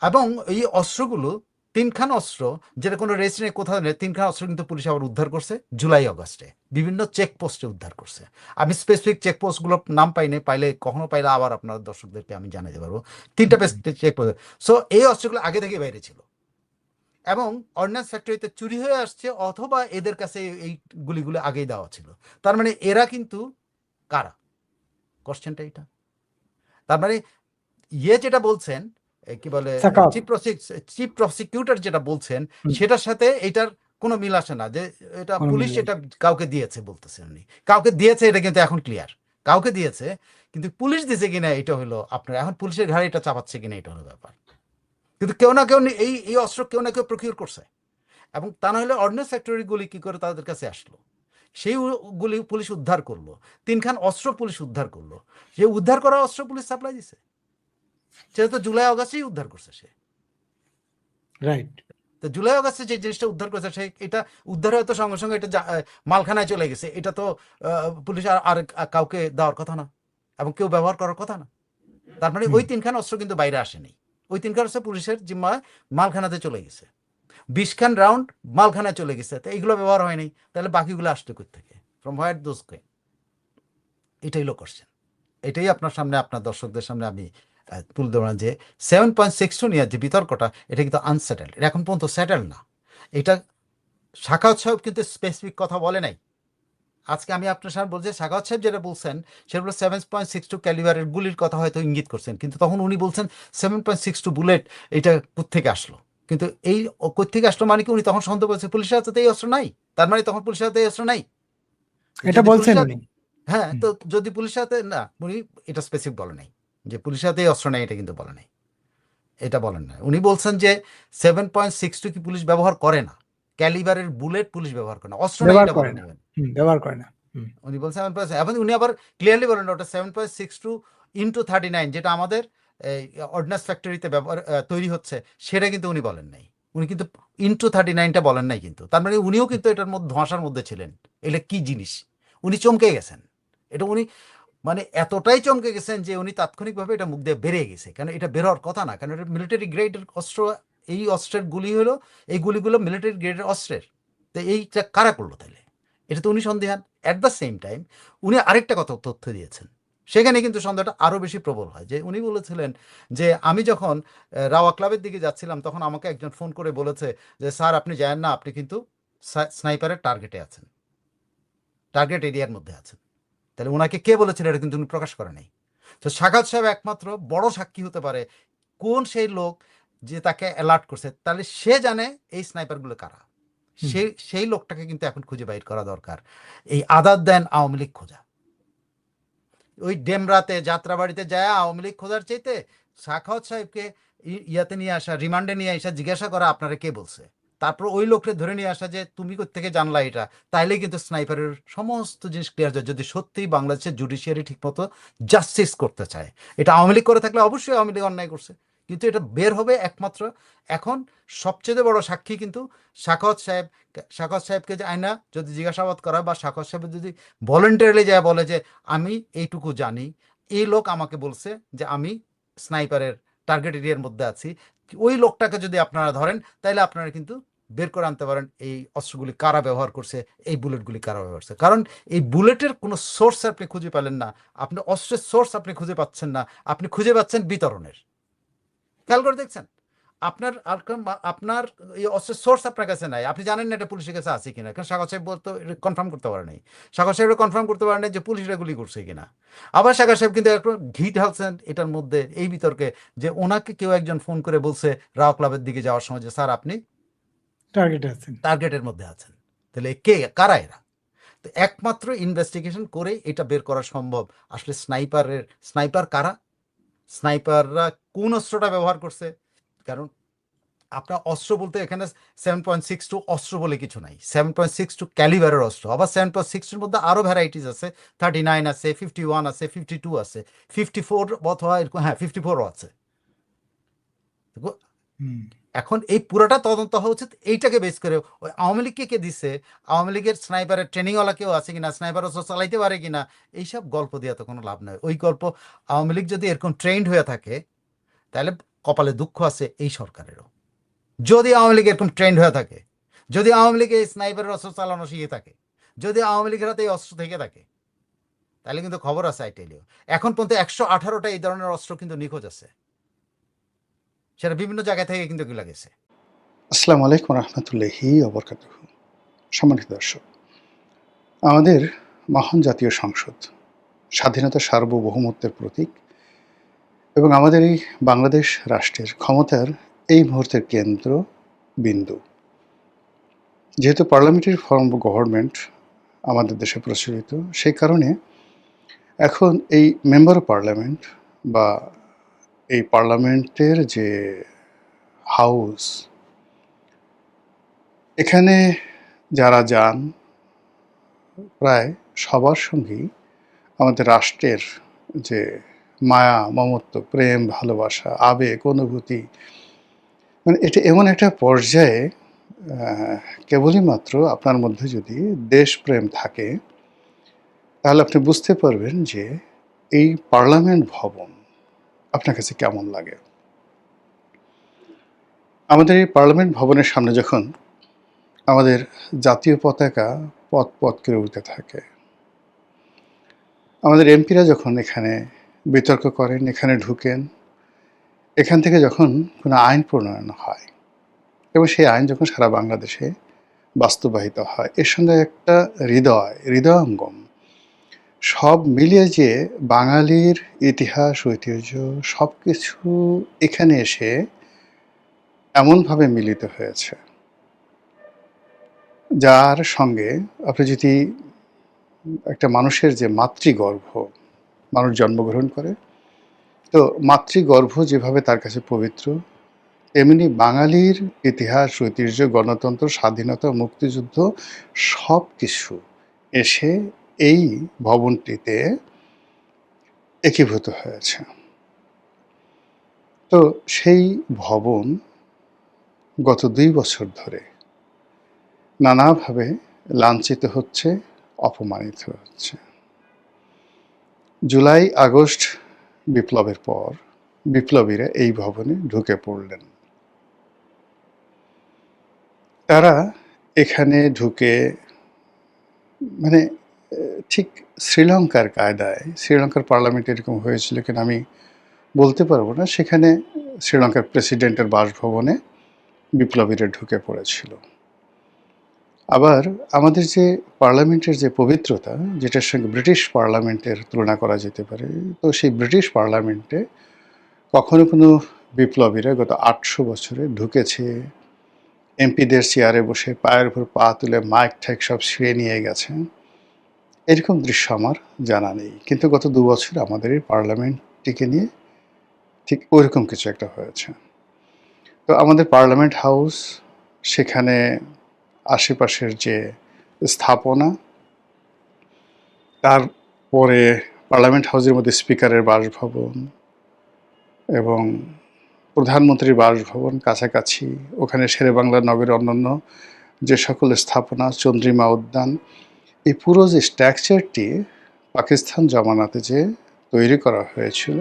এবং এই অস্ত্রগুলো 3খান অস্ত্র, যেটা কোনো রেস নেই, কোথাও নেই, 3খান অস্ত্র কিন্তু পুলিশ আবার উদ্ধার করছে জুলাই আগস্টে, বিভিন্ন চেকপোস্টে উদ্ধার করছে। আমি স্পেসিফিক চেকপোস্টগুলোর নাম পাইনি, পাইলে কখনো পাইলে আবার আপনার দর্শকদেরকে আমি জানাতে পারবো। 3টা চেকপোস্ট। সো এই অস্ত্রগুলো আগে থেকে বাইরে ছিল এবং অর্ডিন্যান্স ফ্যাক্টরিতে চুরি হয়ে আসছে, অথবা এদের কাছে এই গুলিগুলো আগেই দেওয়া ছিল। তার মানে এরা কিন্তু কারা? কোশ্চেনটা এটা। তার মানে যেটা বলছেন, কি বলে, সাকাত। চিফ প্রসিকিউটর যেটা বলছেন, সেটার সাথে এটার কোনো মিল আসে না, যে এটা কোনো পুলিশ মিল নেই। এটা কাউকে দিয়েছে বলতেছেন উনি। কাউকে দিয়েছে এটা কিন্তু এখন ক্লিয়ার, কাউকে দিয়েছে, কিন্তু পুলিশ দিয়েছে কিনা এটা হলো আপনার এখন পুলিশের ঘাড়ে এটা চাপাচ্ছে কিনা এটা হলো ব্যাপার। কিন্তু কেউ না কেউ এই অস্ত্র কেউ না কেউ প্রকিউর করছে, এবং তা না হলে অর্ডিন্যান্স ফ্যাক্টরি গুলি কি করে তাদের কাছে আসলো, সেই গুলি পুলিশ উদ্ধার করলো, 3খান অস্ত্র পুলিশ উদ্ধার করলো, যে উদ্ধার করা অস্ত্র পুলিশ সাপ্লাই দিছে, সেটা তো জুলাই আগস্টেই উদ্ধার করছে সে। রাইট। তো জুলাই আগস্টে যে জিনিসটা উদ্ধার করেছে, সে এটা উদ্ধার হয়তো সঙ্গে সঙ্গে এটা মালখানায় চলে গেছে, এটা তো পুলিশ আর কাউকে দেওয়ার কথা না, এবং কেউ ব্যবহার করার কথা না। তার মানে ওই 3খান অস্ত্র কিন্তু বাইরে আসেনি, ওই 3খান অস্ত্র পুলিশের জিম্মায় মালখানাতে চলে গেছে, 20খান রাউন্ড মালখানায় চলে গেছে। তো এইগুলো ব্যবহার হয়নি, তাহলে বাকিগুলো আসতে থেকে ফ্রম হোয়াট দোজকে? এটাই লোক করছেন। এটাই আপনার সামনে, আপনার দর্শকদের সামনে আমি তুলে দেওয়া, যে 7.62 নিয়ে যে বিতর্কটা, এটা কিন্তু আনসেটেলড, এটা এখন পর্যন্ত সেটেল না। এটা সাখাওয়াত সাহেব কিন্তু স্পেসিফিক কথা বলে নাই। আজকে আমি আপনার সামনে বলছি, সাখাওয়াত সাহেব যেটা বলছেন সেগুলো 7.62 ক্যালিবারের গুলির কথা হয়তো ইঙ্গিত করছেন, কিন্তু তখন উনি বলছেন 7.62 বুলেট এটা কোত্থেকে আসলো। কিন্তু এই কোত্থেকে আসলো মানে কি, উনি তখন সন্দেহ করেছে পুলিশের হাতে এই অস্ত্র নাই, তার মানে তখন পুলিশের হাতে এই অস্ত্র নাই। এটা যদি বলছেন পুলিশের উনি। হ্যাঁ, তো যদি পুলিশের হাতে না, উনি এটা স্পেসিফিক বলে নাই যে পুলিশের হাতে এই অস্ত্র নাই, এটা কিন্তু বলে নাই, এটা বলেন না। উনি বলছেন যে 7.62 কি পুলিশ ব্যবহার করে না, ক্যালিবারের বুলেট পুলিশ ব্যবহার করে না, অস্ত্র নাই ব্যবহার এটা করে বলেন। না। ব্যবহার করে না। উনি বলছেন 7., এবং উনি আবার ক্লিয়ারলি বলেন ওটা 7.62 ইন্টু 39, যেটা আমাদের অর্ডিন্যান্স ফ্যাক্টরিতে ব্যবহার তৈরি হচ্ছে, সেটা কিন্তু উনি বলেন নাই। উনি কিন্তু ইন্টু 39টা বলেন নাই, কিন্তু তার মানে উনিও কিন্তু এটার মধ্যে ধোঁয়াশার মধ্যে ছিলেন, এটা কি জিনিস উনি চমকে গেছেন। এটা উনি মানে এতটাই চমকে গেছেন যে উনি তাৎক্ষণিকভাবে এটা মুখ দিয়ে বেরিয়ে গেছে, কারণ এটা বেরোর কথা না, কারণ এটা মিলিটারি গ্রেডের অস্ত্র। এই অস্ত্রের গুলি হলো, এই গুলিগুলো মিলিটারি গ্রেডের অস্ত্রের। তো এইটা কারা করলো তাহলে? এটা তো উনি সন্দেহান। অ্যাট দ্য সেম টাইম উনি আরেকটা কথা তথ্য দিয়েছেন, সেখানে কিন্তু সন্দেহটা আরও বেশি প্রবল হয়। যে উনি বলেছিলেন যে আমি যখন রাওয়া ক্লাবের দিকে যাচ্ছিলাম, তখন আমাকে একজন ফোন করে বলেছে যে স্যার আপনি জানেন না, আপনি কিন্তু স্নাইপারের টার্গেটে আছেন, টার্গেট এরিয়ার মধ্যে আছেন। তাহলে ওনাকে কে বলেছিল এটা কিন্তু উনি প্রকাশ করে নাই। তো সাখাওয়াত সাহেব একমাত্র বড় সাক্ষী হতে পারে, কোন সেই লোক যে তাকে অ্যালার্ট করছে, তাহলে সে জানে এই স্নাইপারগুলো কারা। সেই লোকটাকে কিন্তু এখন খুঁজে বাইর করা দরকার। এই আদার দেন আওয়ামী লীগ খোঁজা, ওই ডেমরাতে যাত্রাবাড়িতে যায় আওয়ামী লীগ খোঁজার চাইতে সাখাওয়াত সাহেবকে ইয়াতে নিয়ে আসা, রিমান্ডে নিয়ে আসা, জিজ্ঞাসা করা আপনারা কে বলছে, তারপর ওই লোককে ধরে নিয়ে আসা যে তুমি কোত্থেকে জানলা এটা, তাইলে কিন্তু স্নাইপারের সমস্ত জিনিস ক্লিয়ার যায়। যদি সত্যিই বাংলাদেশের জুডিশিয়ারি ঠিকমতো জাস্টিস করতে চায়, এটা আওয়ামী লীগ করে থাকলে অবশ্যই আওয়ামী লীগ অন্যায় করছে, কিন্তু এটা বের হবে একমাত্র এখন সবচেয়ে বড় সাক্ষী কিন্তু সাখাওয়াত সাহেব। সাখাওয়াত সাহেবকে যে আয়না যদি জিজ্ঞাসাবাদ করা, বা সাখাওয়াত সাহেব যদি ভলেন্টারিলি যায় বলে যে আমি এইটুকু জানি, এই লোক আমাকে বলছে যে আমি স্নাইপারের টার্গেট এরিয়ার মধ্যে আছি, ওই লোকটাকে যদি আপনারা ধরেন, তাহলে আপনারা কিন্তু বের করে আনতে পারেন এই অস্ত্রগুলি কারা ব্যবহার করছে, এই বুলেটগুলি কারা ব্যবহার করছে। কারণ এই বুলেটের কোনো সোর্স আপনি খুঁজে পেলেন না, আপনি অস্ত্রের সোর্স আপনি খুঁজে পাচ্ছেন না, আপনি খুঁজে পাচ্ছেন বিতরণের। খেয়াল করে দেখছেন, আপনার এই অস্ত্রের সোর্স আপনার কাছে নাই, আপনি জানেন না এটা পুলিশের কাছে আছে কিনা, কারণ সাগর সাহেব বলতো কনফার্ম করতে পারে নাই, সাগর সাহেব কনফার্ম করতে পারে নাই যে পুলিশরা গুলি করছে কিনা। আবার সাগর সাহেব কিন্তু একটু ঘি ঢালছেন এটার মধ্যে, এই বিতর্কে, যে ওনাকে কেউ একজন ফোন করে বলছে রাও ক্লাবের দিকে যাওয়ার সময় যে স্যার আপনি টার্গেটের মধ্যে আছেন। তাহলে কারা এরা? তো একমাত্র ইনভেস্টিগেশন করে এটা বের করা সম্ভব আসলে স্নাইপার কারা, স্নাইপাররা কোন অস্ত্রটা ব্যবহার করছে। কারণ আপনার অস্ত্র বলতে এখানে 7.62 অস্ত্র বলে কিছু নাই, 7.62 ক্যালিবারের অস্ত্র। আবার 7.62 মধ্যে আরও ভ্যারাইটিস আছে, 39 আছে, 51 আছে, 52 আছে, 54 অথবা হ্যাঁ 54ও আছে। হুম। এখন এই পুরোটা তদন্ত হওয়া উচিত এইটাকে বেস করে। ওই আওয়ামী লীগকে কে দিচ্ছে, আওয়ামী লীগের স্নাইপারের ট্রেনিংওয়ালা কেউ আছে কিনা, স্নাইপার অস্ত্র চালাইতে পারে কিনা, এইসব গল্প দিয়ে তো কোনো লাভ নাই। ওই গল্প, আওয়ামী লীগ যদি এরকম ট্রেন্ড হয়ে থাকে তাহলে কপালে দুঃখ আছে এই সরকারেরও। যদি আওয়ামী লীগ এরকম ট্রেন্ড হয়ে থাকে, যদি আওয়ামী লীগ এই স্নাইপারের অস্ত্র চালানো শিখে থাকে, যদি আওয়ামী লীগের হাতে এই অস্ত্র থেকে থাকে, তাহলে কিন্তু খবর আছে আইটেলিও। এখন পর্যন্ত 118টা এই ধরনের অস্ত্র কিন্তু নিখোঁজ আছে, সেটা বিভিন্ন জায়গা থেকে কিন্তু এগুলো গেছে। আসসালামু আলাইকুম রহমতুল্লাহি ওবরকাতুহু। সম্মানিত দর্শক, আমাদের মহান জাতীয় সংসদ স্বাধীনতা সার্বভৌমত্বের প্রতীক এবং আমাদের এই বাংলাদেশ রাষ্ট্রের ক্ষমতার এই মুহূর্তের কেন্দ্র বিন্দু। যেহেতু পার্লামেন্টারি ফর্ম অফ গভর্নমেন্ট আমাদের দেশে প্রচলিত, সেই কারণে এখন এই মেম্বার অফ পার্লামেন্ট বা এই পার্লামেন্টের যে হাউস, এখানে যারা যান প্রায় সবার সঙ্গেই আমাদের রাষ্ট্রের যে মায়া, মমত্ব, প্রেম, ভালোবাসা, আবেগ, অনুভূতি, মানে এটা এমন একটা পর্যায়ে কেবলই মাত্র আপনার মধ্যে যদি দেশপ্রেম থাকে তাহলে আপনি বুঝতে পারবেন যে এই পার্লামেন্ট ভবন আপনার কাছে কেমন লাগে। আমাদের এই পার্লামেন্ট ভবনের সামনে যখন আমাদের জাতীয় পতাকা পথ পথ করে উঠতে থাকে, আমাদের এমপিরা যখন এখানে বিতর্ক করেন, এখানে ঢুকেন, এখান থেকে যখন কোনো আইন প্রণয়ন হয় এবং সেই আইন যখন সারা বাংলাদেশে বাস্তবায়িত হয়, এর সঙ্গে একটা হৃদয়ঙ্গম সব মিলিয়ে যে বাঙালির ইতিহাস, ঐতিহ্য সব কিছু এখানে এসে এমনভাবে মিলিত হয়েছে, যার সঙ্গে আপনি যদি একটা মানুষের যে মাতৃগর্ভ, মানুষ জন্মগ্রহণ করে, তো মাতৃগর্ভ যেভাবে তার কাছে পবিত্র, তেমনি বাঙালির ইতিহাস, ঐতিহ্য, গণতন্ত্র, স্বাধীনতা, মুক্তিযুদ্ধ সব কিছু এসে এই ভবনটিতে একীভূত হয়েছে। তো সেই ভবন গত 2 বছর ধরে নানাভাবে লাঞ্ছিত হচ্ছে, অপমানিত হচ্ছে। জুলাই আগস্ট বিপ্লবের পর বিপ্লবীরা এই ভবনে ঢুকে পড়লেন। তারা এখানে ঢুকে মানে ঠিক শ্রীলঙ্কার কায়দায়, শ্রীলঙ্কার পার্লামেন্ট এরকম হয়েছিল কিনা আমি বলতে পারবো না, সেখানে শ্রীলঙ্কার প্রেসিডেন্টের বাসভবনে বিপ্লবীরা ঢুকে পড়েছিল। আবার আমাদের যে পার্লামেন্টের যে পবিত্রতা, যেটার সঙ্গে ব্রিটিশ পার্লামেন্টের তুলনা করা যেতে পারে, তো সেই ব্রিটিশ পার্লামেন্টে কখনো কোনো বিপ্লবীরা গত 800 বছরে ঢুকেছে, এমপিদের চেয়ারে বসে পায়ের উপর পা তুলে মাইক ঠেক সব ছিঁড়ে নিয়ে গেছে, এরকম দৃশ্য আমার জানা নেই। কিন্তু গত 2 বছর আমাদের এই পার্লামেন্টটিকে নিয়ে ঠিক ওইরকম কিছু একটা হয়েছে। তো আমাদের পার্লামেন্ট হাউস, সেখানে আশেপাশের যে স্থাপনা, তারপরে পার্লামেন্ট হাউসের মধ্যে স্পিকারের বাসভবন এবং প্রধানমন্ত্রীর বাসভবন কাছাকাছি, ওখানে শেরেবাংলা নগরের অন্যান্য যে সকল স্থাপনা, চন্দ্রিমা উদ্যান, এই পুরো যে স্ট্রাকচারটি পাকিস্তান জমানাতে যে তৈরি করা হয়েছিল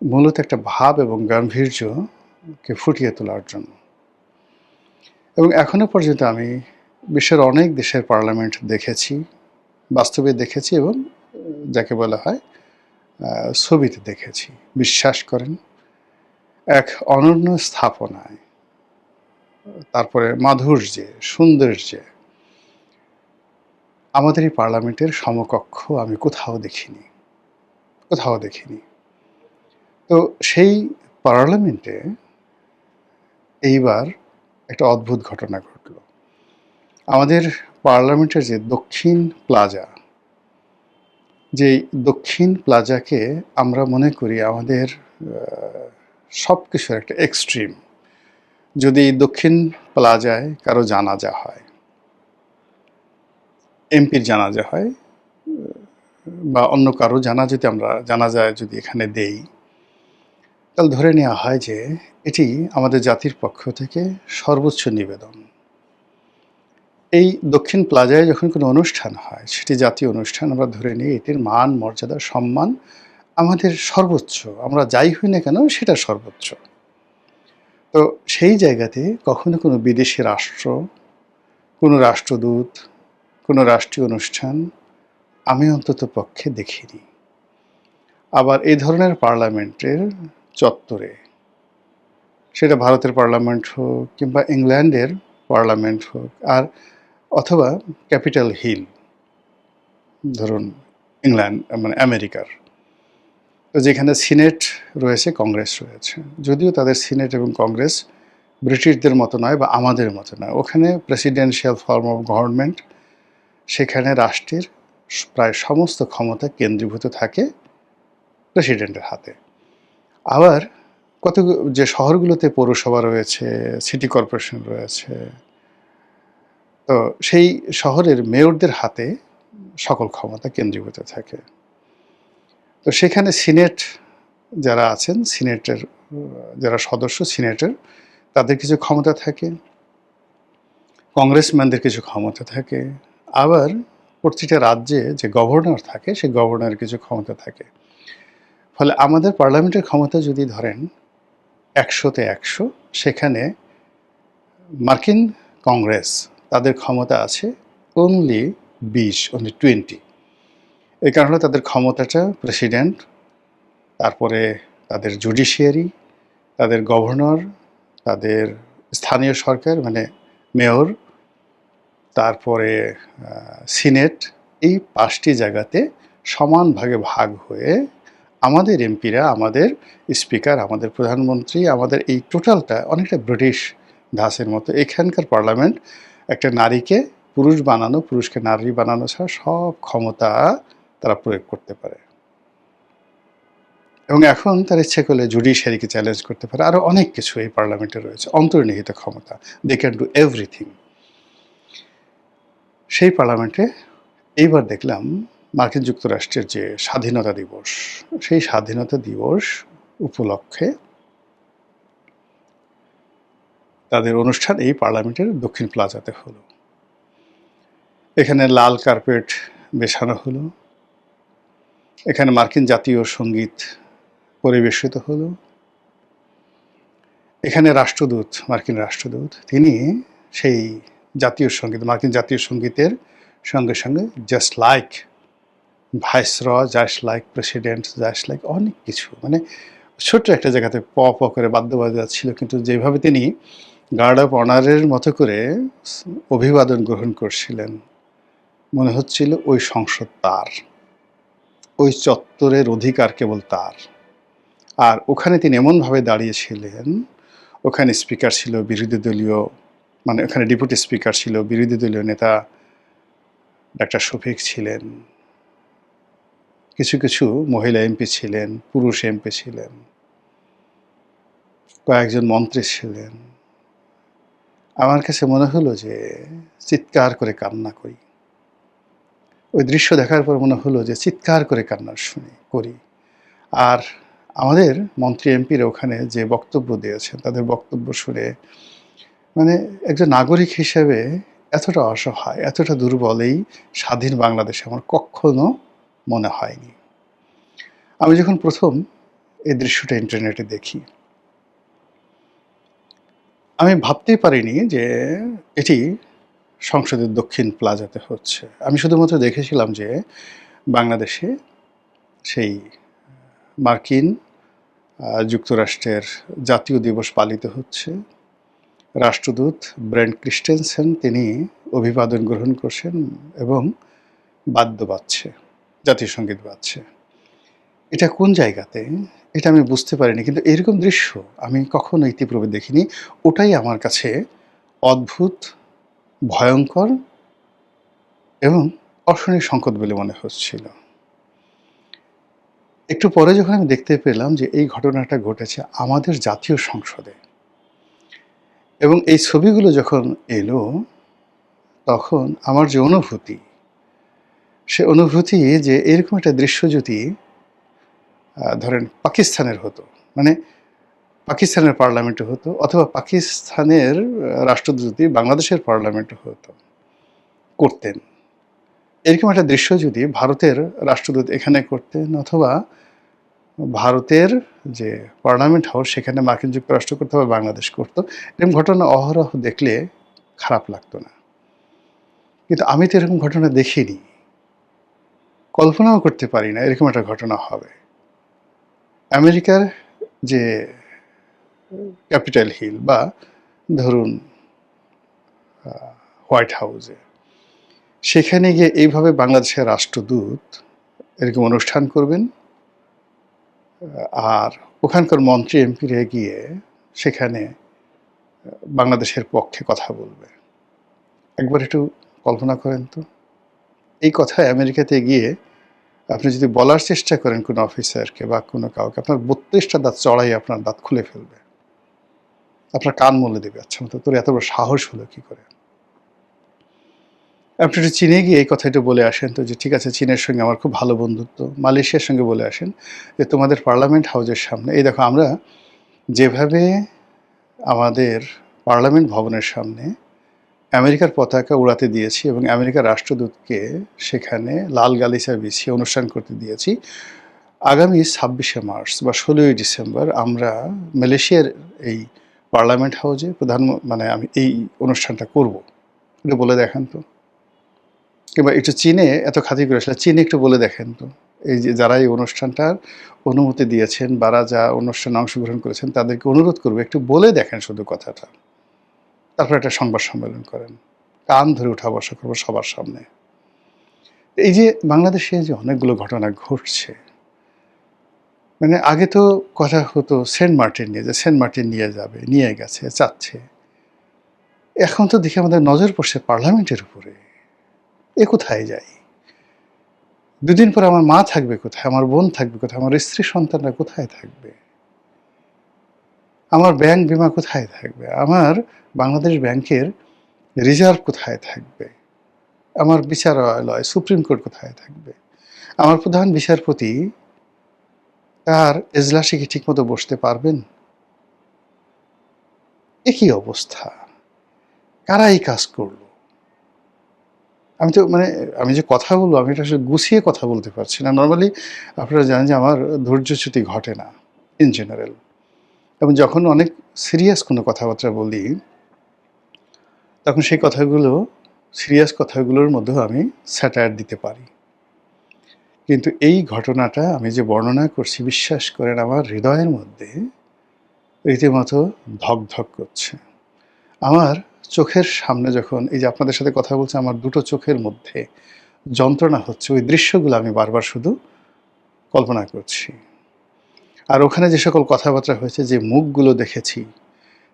মূলত একটা ভাব এবং গাম্ভীর্যকে ফুটিয়ে তোলার জন্য। এবং এখনো পর্যন্ত আমি বিশ্বের অনেক দেশের পার্লামেন্ট দেখেছি, বাস্তবে দেখেছি এবং যাকে বলা হয় ছবিতে দেখেছি। বিশ্বাস করেন, এক অনন্য স্থাপনায়, তারপরে মাধুর্যে, সৌন্দর্যে আমাদের এই পার্লামেন্টের সমকক্ষ আমি কোথাও দেখিনি। তো সেই পার্লামেন্টে এইবার একটা অদ্ভুত ঘটনা ঘটল। আমাদের পার্লামেন্টের যে দক্ষিণ প্লাজা, যে দক্ষিণ প্লাজাকে আমরা মনে করি আমাদের সব কিছুর একটা এক্সট্রিম। যদি দক্ষিণ প্লাজায় কারো জানাজা হয়, এমপির জানাজা হয় বা অন্য কারো জানাজাতে আমরা জানাজায় যদি এখানে দেই, তাহলে ধরে নেওয়া হয় যে এটি আমাদের জাতির পক্ষ থেকে সর্বোচ্চ নিবেদন। এই দক্ষিণ প্লাজায় যখন কোনো অনুষ্ঠান হয়, সেটি জাতীয় অনুষ্ঠান, আমরা ধরে নিই এটির মান, মর্যাদা, সম্মান আমাদের সর্বোচ্চ। আমরা যাই হই না কেন সেটা সর্বোচ্চ। তো সেই জায়গাতে কখনো কোনো বিদেশি রাষ্ট্র, কোনো রাষ্ট্রদূত, কোনো রাষ্ট্রীয় অনুষ্ঠান আমি অন্তত পক্ষে দেখিনি। আবার এই ধরনের পার্লামেন্টের চত্বরে, সেটা ভারতের পার্লামেন্ট হোক কিংবা ইংল্যান্ডের পার্লামেন্ট হোক, আর অথবা ক্যাপিটাল হিল, ধরুন ইংল্যান্ড মানে আমেরিকার, তো যেখানে সিনেট রয়েছে, কংগ্রেস রয়েছে, যদিও তাদের সিনেট এবং কংগ্রেস ব্রিটিশদের মতো নয় বা আমাদের মতো নয়, ওখানে প্রেসিডেন্সিয়াল ফর্ম অফ গভর্নমেন্ট, সেখানে রাষ্ট্রের প্রায় সমস্ত ক্ষমতা কেন্দ্রীভূত থাকে প্রেসিডেন্টের হাতে। আবার কত যে শহরগুলোতে পৌরসভা রয়েছে, সিটি কর্পোরেশন রয়েছে, তো সেই শহরের মেয়রদের হাতে সকল ক্ষমতা কেন্দ্রীভূত থাকে। তো সেখানে সিনেট যারা আছেন, সিনেটের যারা সদস্য সিনেটের, তাদের কিছু ক্ষমতা থাকে, কংগ্রেসম্যানদের কিছু ক্ষমতা থাকে, আবার প্রতিটা রাজ্যে যে গভর্নর থাকে সেই গভর্নরের কিছু ক্ষমতা থাকে। ফলে আমাদের পার্লামেন্টের ক্ষমতা যদি ধরেন 100-তে 100, সেখানে মার্কিন কংগ্রেস তাদের ক্ষমতা আছে অনলি 20 এই কারণে তাদের ক্ষমতাটা প্রেসিডেন্ট, তারপরে তাদের জুডিশিয়ারি, তাদের গভর্নর, তাদের স্থানীয় সরকার মানে মেয়র, তারপরে সিনেট, এই 5টি জায়গাতে সমান ভাগে ভাগ হয়ে আমাদের এমপিরা, আমাদের স্পিকার, আমাদের প্রধানমন্ত্রী, আমাদের এই টোটালটা অনেকটা ব্রিটিশ ধাঁচের মতো। এখানকার পার্লামেন্ট একটা নারীকে পুরুষ বানানো, পুরুষকে নারী বানানো ছাড়া সব ক্ষমতা তারা প্রয়োগ করতে পারে। এবং এখন তার ইচ্ছে করলে জুডিশিয়ারিকে চ্যালেঞ্জ করতে পারে, আরও অনেক কিছু এই পার্লামেন্টে রয়েছে, অন্তর্নিহিত ক্ষমতা, দে ক্যান ডু এভরিথিং। সেই পার্লামেন্টে এইবার দেখলাম মার্কিন যুক্তরাষ্ট্রের যে স্বাধীনতা দিবস, সেই স্বাধীনতা দিবস উপলক্ষে তাদের অনুষ্ঠান এই পার্লামেন্টের দক্ষিণ প্লাজাতে হলো। এখানে লাল কার্পেট বেছানো হলো, এখানে মার্কিন জাতীয় সঙ্গীত পরিবেশিত হলো, এখানে রাষ্ট্রদূত, মার্কিন রাষ্ট্রদূত, তিনি সেই জাতীয় সঙ্গীত, মার্কিন জাতীয় সঙ্গীতের সঙ্গে সঙ্গে just like viceroy, just like president, just like অনেক কিছু, মানে ছোট্ট একটা জায়গাতে প প করে বাদ্য বাজাচ্ছিল, কিন্তু যেভাবে তিনি গার্ড অফ অনারের মতো করে অভিবাদন গ্রহণ করছিলেন, মনে হচ্ছিল ওই সংসদ তার, ওই চত্বরের অধিকার কেবল তার। আর ওখানে তিনি এমনভাবে দাঁড়িয়েছিলেন, ওখানে স্পিকার ছিল বিরোধী দলীয়, মানে ওখানে ডেপুটি স্পিকার ছিল বিরোধী দলীয় নেতা ডাক্তার শফিক ছিলেন, কিছু কিছু মহিলা এমপি ছিলেন, পুরুষ এমপি ছিলেন, কয়েকজন মন্ত্রী ছিলেন। আমার কাছে মনে হলো যে চিৎকার করে কান্না করি। ওই দৃশ্য দেখার পর মনে হলো যে চিৎকার করে কান্না করি। আর আমাদের মন্ত্রী এমপিরা ওখানে যে বক্তব্য দিয়েছেন, তাদের বক্তব্য শুনে মানে একজন নাগরিক হিসেবে এতটা অসহায়, এতটা দুর্বল এই স্বাধীন বাংলাদেশে আমার কখনো মনে হয়নি। আমি যখন প্রথম এই দৃশ্যটা ইন্টারনেটে দেখি, আমি ভাবতেই পারিনি যে এটি সংসদের দক্ষিণ প্লাজাতে হচ্ছে। আমি শুধুমাত্র দেখেছিলাম যে বাংলাদেশে সেই মার্কিন যুক্তরাষ্ট্রের জাতীয় দিবস পালিত হচ্ছে, রাষ্ট্রদূত ব্রেন্ট ক্রিস্টেনসেন তিনি অভিবাদন গ্রহণ করছেন এবং বাদ্য বাজছে, জাতীয় সঙ্গীত বাজছে। এটা কোন জায়গাতে এটা আমি বুঝতে পারিনি, কিন্তু এরকম দৃশ্য আমি কখনো ইতিপূর্বে দেখিনি। ওটাই আমার কাছে অদ্ভুত, ভয়ঙ্কর এবং অশনি সংকট বলে মনে হচ্ছিল। একটু পরে যখন আমি দেখতে পেলাম যে এই ঘটনাটা ঘটেছে আমাদের জাতীয় সংসদে, এবং এই ছবিগুলো যখন এলো, তখন আমার যে অনুভূতি, সে অনুভূতি যে এরকম একটা দৃশ্য যদি ধরেন পাকিস্তানের হতো, মানে পাকিস্তানের পার্লামেন্টে হতো, অথবা পাকিস্তানের রাষ্ট্রদূত যদি বাংলাদেশের পার্লামেন্টে হতো, করতেন। এরকম একটা দৃশ্য যদি ভারতের রাষ্ট্রদূত এখানে করতেন, অথবা ভারতের যে পার্লামেন্ট হাউস সেখানে মার্কিন যুক্তরাষ্ট্র করতো বা বাংলাদেশ করতো, এরকম ঘটনা অহরহ দেখলে খারাপ লাগতো না। কিন্তু আমি তো এরকম ঘটনা দেখিনি, কল্পনাও করতে পারি না এরকম একটা ঘটনা হবে। আমেরিকার যে ক্যাপিটাল হিল বা ধরুন হোয়াইট হাউসে, সেখানে গিয়ে এইভাবে বাংলাদেশের রাষ্ট্রদূত এরকম অনুষ্ঠান করবেন, আর ওখানকার মন্ত্রী এমপিরা গিয়ে সেখানে বাংলাদেশের পক্ষে কথা বলবে। একবার একটু কল্পনা করেন তো, এই কথা আমেরিকাতে গিয়ে আপনি যদি বলার চেষ্টা করেন কোনো অফিসারকে বা কোনো কাউকে, আপনার 32টা দাঁত চড়াই আপনার দাঁত খুলে ফেলবে, আপনার কান মলে দেবে। আচ্ছা মতো তোর এত বড় সাহস হলো কি করে? আপনি একটু চীনে গিয়ে এই কথা একটু বলে আসেন তো, যে ঠিক আছে চীনের সঙ্গে আমার খুব ভালো বন্ধুত্ব, মালয়েশিয়ার সঙ্গে বলে আসেন যে তোমাদের পার্লামেন্ট হাউসের সামনে এই দেখো আমরা যেভাবে আমাদের পার্লামেন্ট ভবনের সামনে আমেরিকার পতাকা উড়াতে দিয়েছি এবং আমেরিকার রাষ্ট্রদূতকে সেখানে লাল গালিচা বিছিয়ে অনুষ্ঠান করতে দিয়েছি, আগামী 26শে মার্চ বা 16ই ডিসেম্বর আমরা মালয়েশিয়ার এই পার্লামেন্ট হাউসে মানে আমি এই অনুষ্ঠানটা করব, একটু বলে দেখান তো। কিংবা একটু চীনে এত খাতির করে আসলে চীনে একটু বলে দেখেন তো, এই যে যারা এই অনুষ্ঠানটার অনুমতি দিয়েছেন বা যা অনুষ্ঠানে অংশগ্রহণ করেছেন তাদেরকে অনুরোধ করবো একটু বলে দেখেন শুধু কথাটা, তারপর একটা সংবাদ সম্মেলন করেন, কান ধরে উঠা বসা করবো সবার সামনে। এই যে বাংলাদেশে যে অনেকগুলো ঘটনা ঘটছে, মানে আগে তো কথা হতো সেন্ট মার্টিন নিয়ে, যে সেন্ট মার্টিন নিয়ে যাবে, নিয়ে গেছে, চাচ্ছে। এখন তো দেখি আমাদের নজর পড়ছে পার্লামেন্টের উপরে। এ কোথায় যাই? দুদিন পর আমার মা থাকবে কোথায়, আমার বোন থাকবে কোথায়, আমার স্ত্রী সন্তানরা কোথায় থাকবে, আমার ব্যাংক বিমা কোথায় থাকবে, আমার বাংলাদেশ ব্যাংকের রিজার্ভ কোথায় থাকবে, আমার বিচারালয় সুপ্রিম কোর্ট কোথায় থাকবে, আমার প্রধান বিচারপতি তার এজলাসে কি ঠিকমতো বসতে পারবেন? একই অবস্থা, কারা এই কাজ করলো? আমি তো মানে আমি যে কথা বলবো, আমি এটা আসলে গুছিয়ে কথা বলতে পারছি না। নর্মালি আপনারা জানেন যে আমার ধৈর্যচ্যুতি ঘটে না ইন জেনারেল, এবং যখন অনেক সিরিয়াস কোনো কথাবার্তা বলি তখন সেই কথাগুলো, সিরিয়াস কথাগুলোর মধ্যেও আমি স্যাটায়ার দিতে পারি। কিন্তু এই ঘটনাটা আমি যে বর্ণনা করছি, বিশ্বাস করেন আমার হৃদয়ের মধ্যে রীতিমতো ধক ধক করছে। আমার চোখের সামনে যখন এই যে আপনাদের সাথে কথা বলছে, আমার দুটো চোখের মধ্যে যন্ত্রণা হচ্ছে, ওই দৃশ্যগুলো আমি বারবার শুধু কল্পনা করছি। আর ওখানে যে সকল কথাবার্তা হয়েছে, যে মুখগুলো দেখেছি,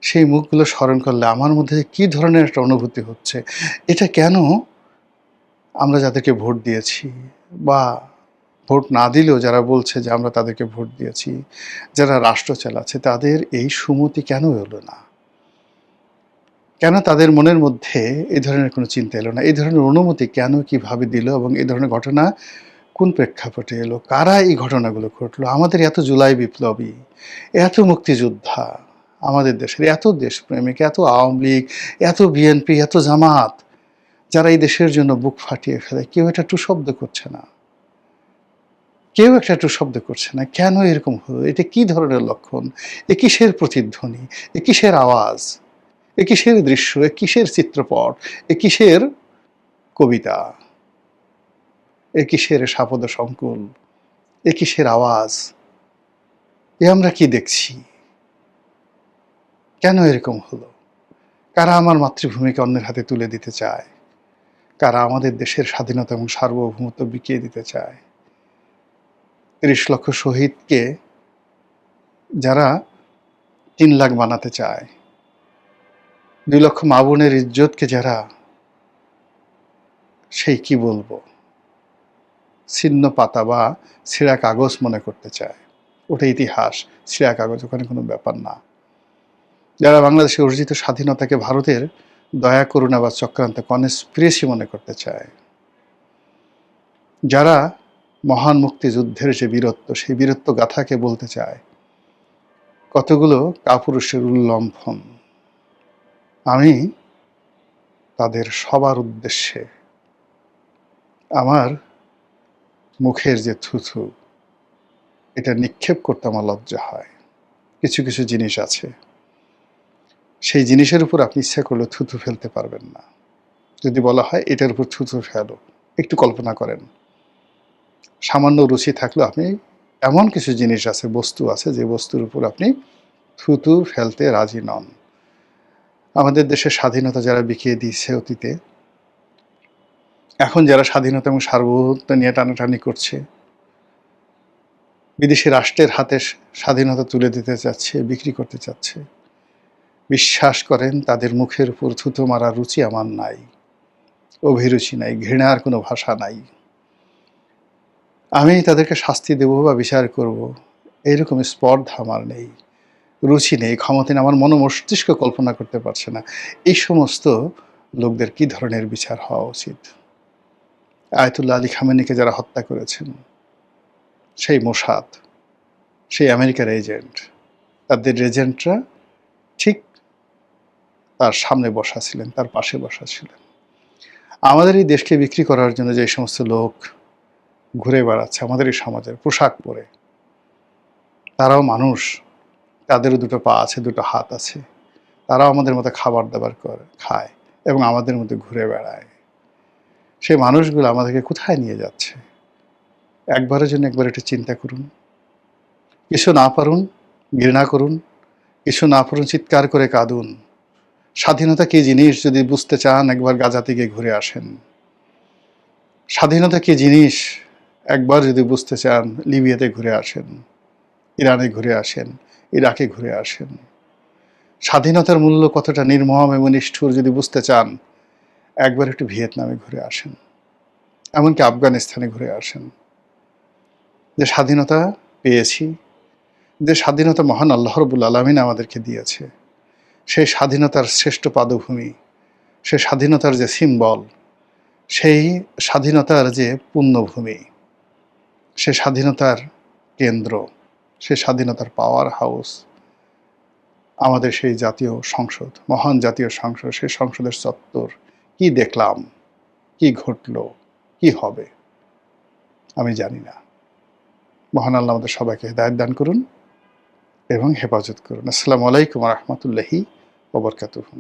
সেই মুখগুলো স্মরণ করলে আমার মধ্যে কী ধরনের একটা অনুভূতি হচ্ছে। এটা কেন আমরা যাদেরকে ভোট দিয়েছি, বা ভোট না দিলেও যারা বলছে যে আমরা তাদেরকে ভোট দিয়েছি, যারা রাষ্ট্র চালাচ্ছে, তাদের এই সুমতি কেন এলো না? কেন তাদের মনের মধ্যে এই ধরনের কোনো চিন্তা এলো না? এই ধরনের অনুমতি কেন, কিভাবে দিল, এবং এই ধরনের ঘটনা কোন প্রেক্ষাপটে এলো? কারা এই ঘটনাগুলো ঘটলো? আমাদের এত জুলাই বিপ্লবী, এত মুক্তিযোদ্ধা, আমাদের দেশের এত দেশপ্রেমিক, এত আওয়ামী লীগ, এত বিএনপি, এত জামাত, যারা এই দেশের জন্য বুক ফাটিয়ে ফেলে, কেউ একটা টু শব্দ করছে না, কেউ একটা টু শব্দ করছে না। কেন এরকম হলো? এটা কি ধরনের লক্ষণ? এ কিসের প্রতিধ্বনি? এ কিসের আওয়াজ? এ কিসের দৃশ্য? এ কিসের চিত্রপট? এ কিসের কবিতা? এ কিসের সাপদ সংকুল? এ কিসের আওয়াজ? এ আমরা কি দেখছি? কেন এরকম হলো? কারা আমার মাতৃভূমিকে অন্যের হাতে তুলে দিতে চায়? কারা আমাদের দেশের স্বাধীনতা এবং সার্বভৌমত্ব বিকিয়ে দিতে চায়? ৩০ লক্ষ শহীদকে যারা ৩ লাখ বানাতে চায়, ২ লক্ষ মা বোনের ইজ্জতকে যারা সেই কি বলবো ছিন্ন পাতা বা ছেঁড়া কাগজ মনে করতে চায়, ওটা ইতিহাস, ছেঁড়া কাগজ, ওখানে কোনো ব্যাপার না। যারা বাংলাদেশে অর্জিত স্বাধীনতাকে ভারতের দয়া করুণা বা চক্রান্ত, কনস্পিরেসি মনে করতে চায়, যারা মহান মুক্তিযুদ্ধের যে বীরত্ব, সেই বীরত্ব গাথাকে বলতে চায়, কতগুলো কাপুরুষের উল্লম্ফন। আমি তাদের সবার উদ্দেশ্যে আমার মুখের যে থুথু, এটা নিক্ষেপ করতে আমার লজ্জা হয়। কিছু কিছু জিনিস আছে, সেই জিনিসের উপর আপনি ইচ্ছা করলে থুথু ফেলতে পারবেন না। যদি বলা হয় এটার উপর থুথু ফেলো, একটু কল্পনা করেন, সামান্য রুচি থাকলেও আপনি এমন কিছু জিনিস আছে, বস্তু আছে, যে বস্তুর উপর আপনি থুতু ফেলতে রাজি নন। আমাদের দেশের স্বাধীনতা যারা বিকিয়ে দিয়েছে অতীতে, এখন যারা স্বাধীনতা এবং সার্বভৌমত্ব নিয়ে টানাটানি করছে, বিদেশি রাষ্ট্রের হাতে স্বাধীনতা তুলে দিতে চাচ্ছে, বিক্রি করতে চাচ্ছে, বিশ্বাস করেন তাদের মুখের উপর থুতু মারার রুচি আমার নাই, অভিরুচি নাই, ঘৃণার কোনো ভাষা নাই। আমি তাদেরকে শাস্তি দেব বা বিচার করব এইরকম স্পর্ধা আমার নেই, রুচি নেই, ক্ষমতা নেই, আমার মস্তিষ্ক কল্পনা করতে পারছে না এই সমস্ত লোকদের কি ধরনের বিচার হওয়া উচিত। আয়াতুল্লাহ আলী খামেনিকে যারা হত্যা করেছেন, সেই মোসাদ, সেই আমেরিকার এজেন্ট, তাদের এজেন্টরা ঠিক তার সামনে বসা ছিলেন, তার পাশে বসা ছিলেন। আমাদের এই দেশকে বিক্রি করার জন্য যে সমস্ত লোক ঘুরে বেড়াচ্ছে আমাদের এই সমাজের পোশাক পরে, তারাও মানুষ, তাদেরও দুটো পা আছে, দুটো হাত আছে, তারাও আমাদের মতো খাবার দাবার করে খায় এবং আমাদের মধ্যে ঘুরে বেড়ায়। সেই মানুষগুলো আমাদেরকে কোথায় নিয়ে যাচ্ছে? একবারের জন্য একবার একটু চিন্তা করুন। কিছু না পারুন ঘৃণা করুন, কিছু না পারুন চিৎকার করে কাঁদুন। স্বাধীনতা কি জিনিস যদি বুঝতে চান, একবার গাজা থেকে ঘুরে আসেন। স্বাধীনতা কি জিনিস একবার যদি বুঝতে চান, লিবিয়াতে ঘুরে আসেন, ইরানে ঘুরে আসেন, ইরাকে ঘুরে আসেন। স্বাধীনতার মূল্য কতটা নির্মম এবং নিষ্ঠুর যদি বুঝতে চান, একবার একটু ভিয়েতনামে ঘুরে আসেন, এমনকি আফগানিস্তানে ঘুরে আসেন। যে স্বাধীনতা পেয়েছি, যে স্বাধীনতা মহান আল্লাহ রাব্বুল আলামিন আমাদেরকে দিয়েছে, সেই স্বাধীনতার শ্রেষ্ঠ পাদভূমি, সেই স্বাধীনতার যে সিম্বল, সেই স্বাধীনতার যে পুণ্যভূমি, সে স্বাধীনতার কেন্দ্র, সে স্বাধীনতার পাওয়ার হাউস আমাদের সেই জাতীয় সংসদ, মহান জাতীয় সংসদ। সেই সংসদের চত্বর কি দেখলাম, কি ঘটলো, কি হবে আমি জানি না। মহান আল্লাহ আমাদের সবাইকে হিদায়াত দান করুন এবং হেফাজত করুন। আসসালামু আলাইকুম ওয়া রাহমাতুল্লাহি ওয়া বারাকাতুহু।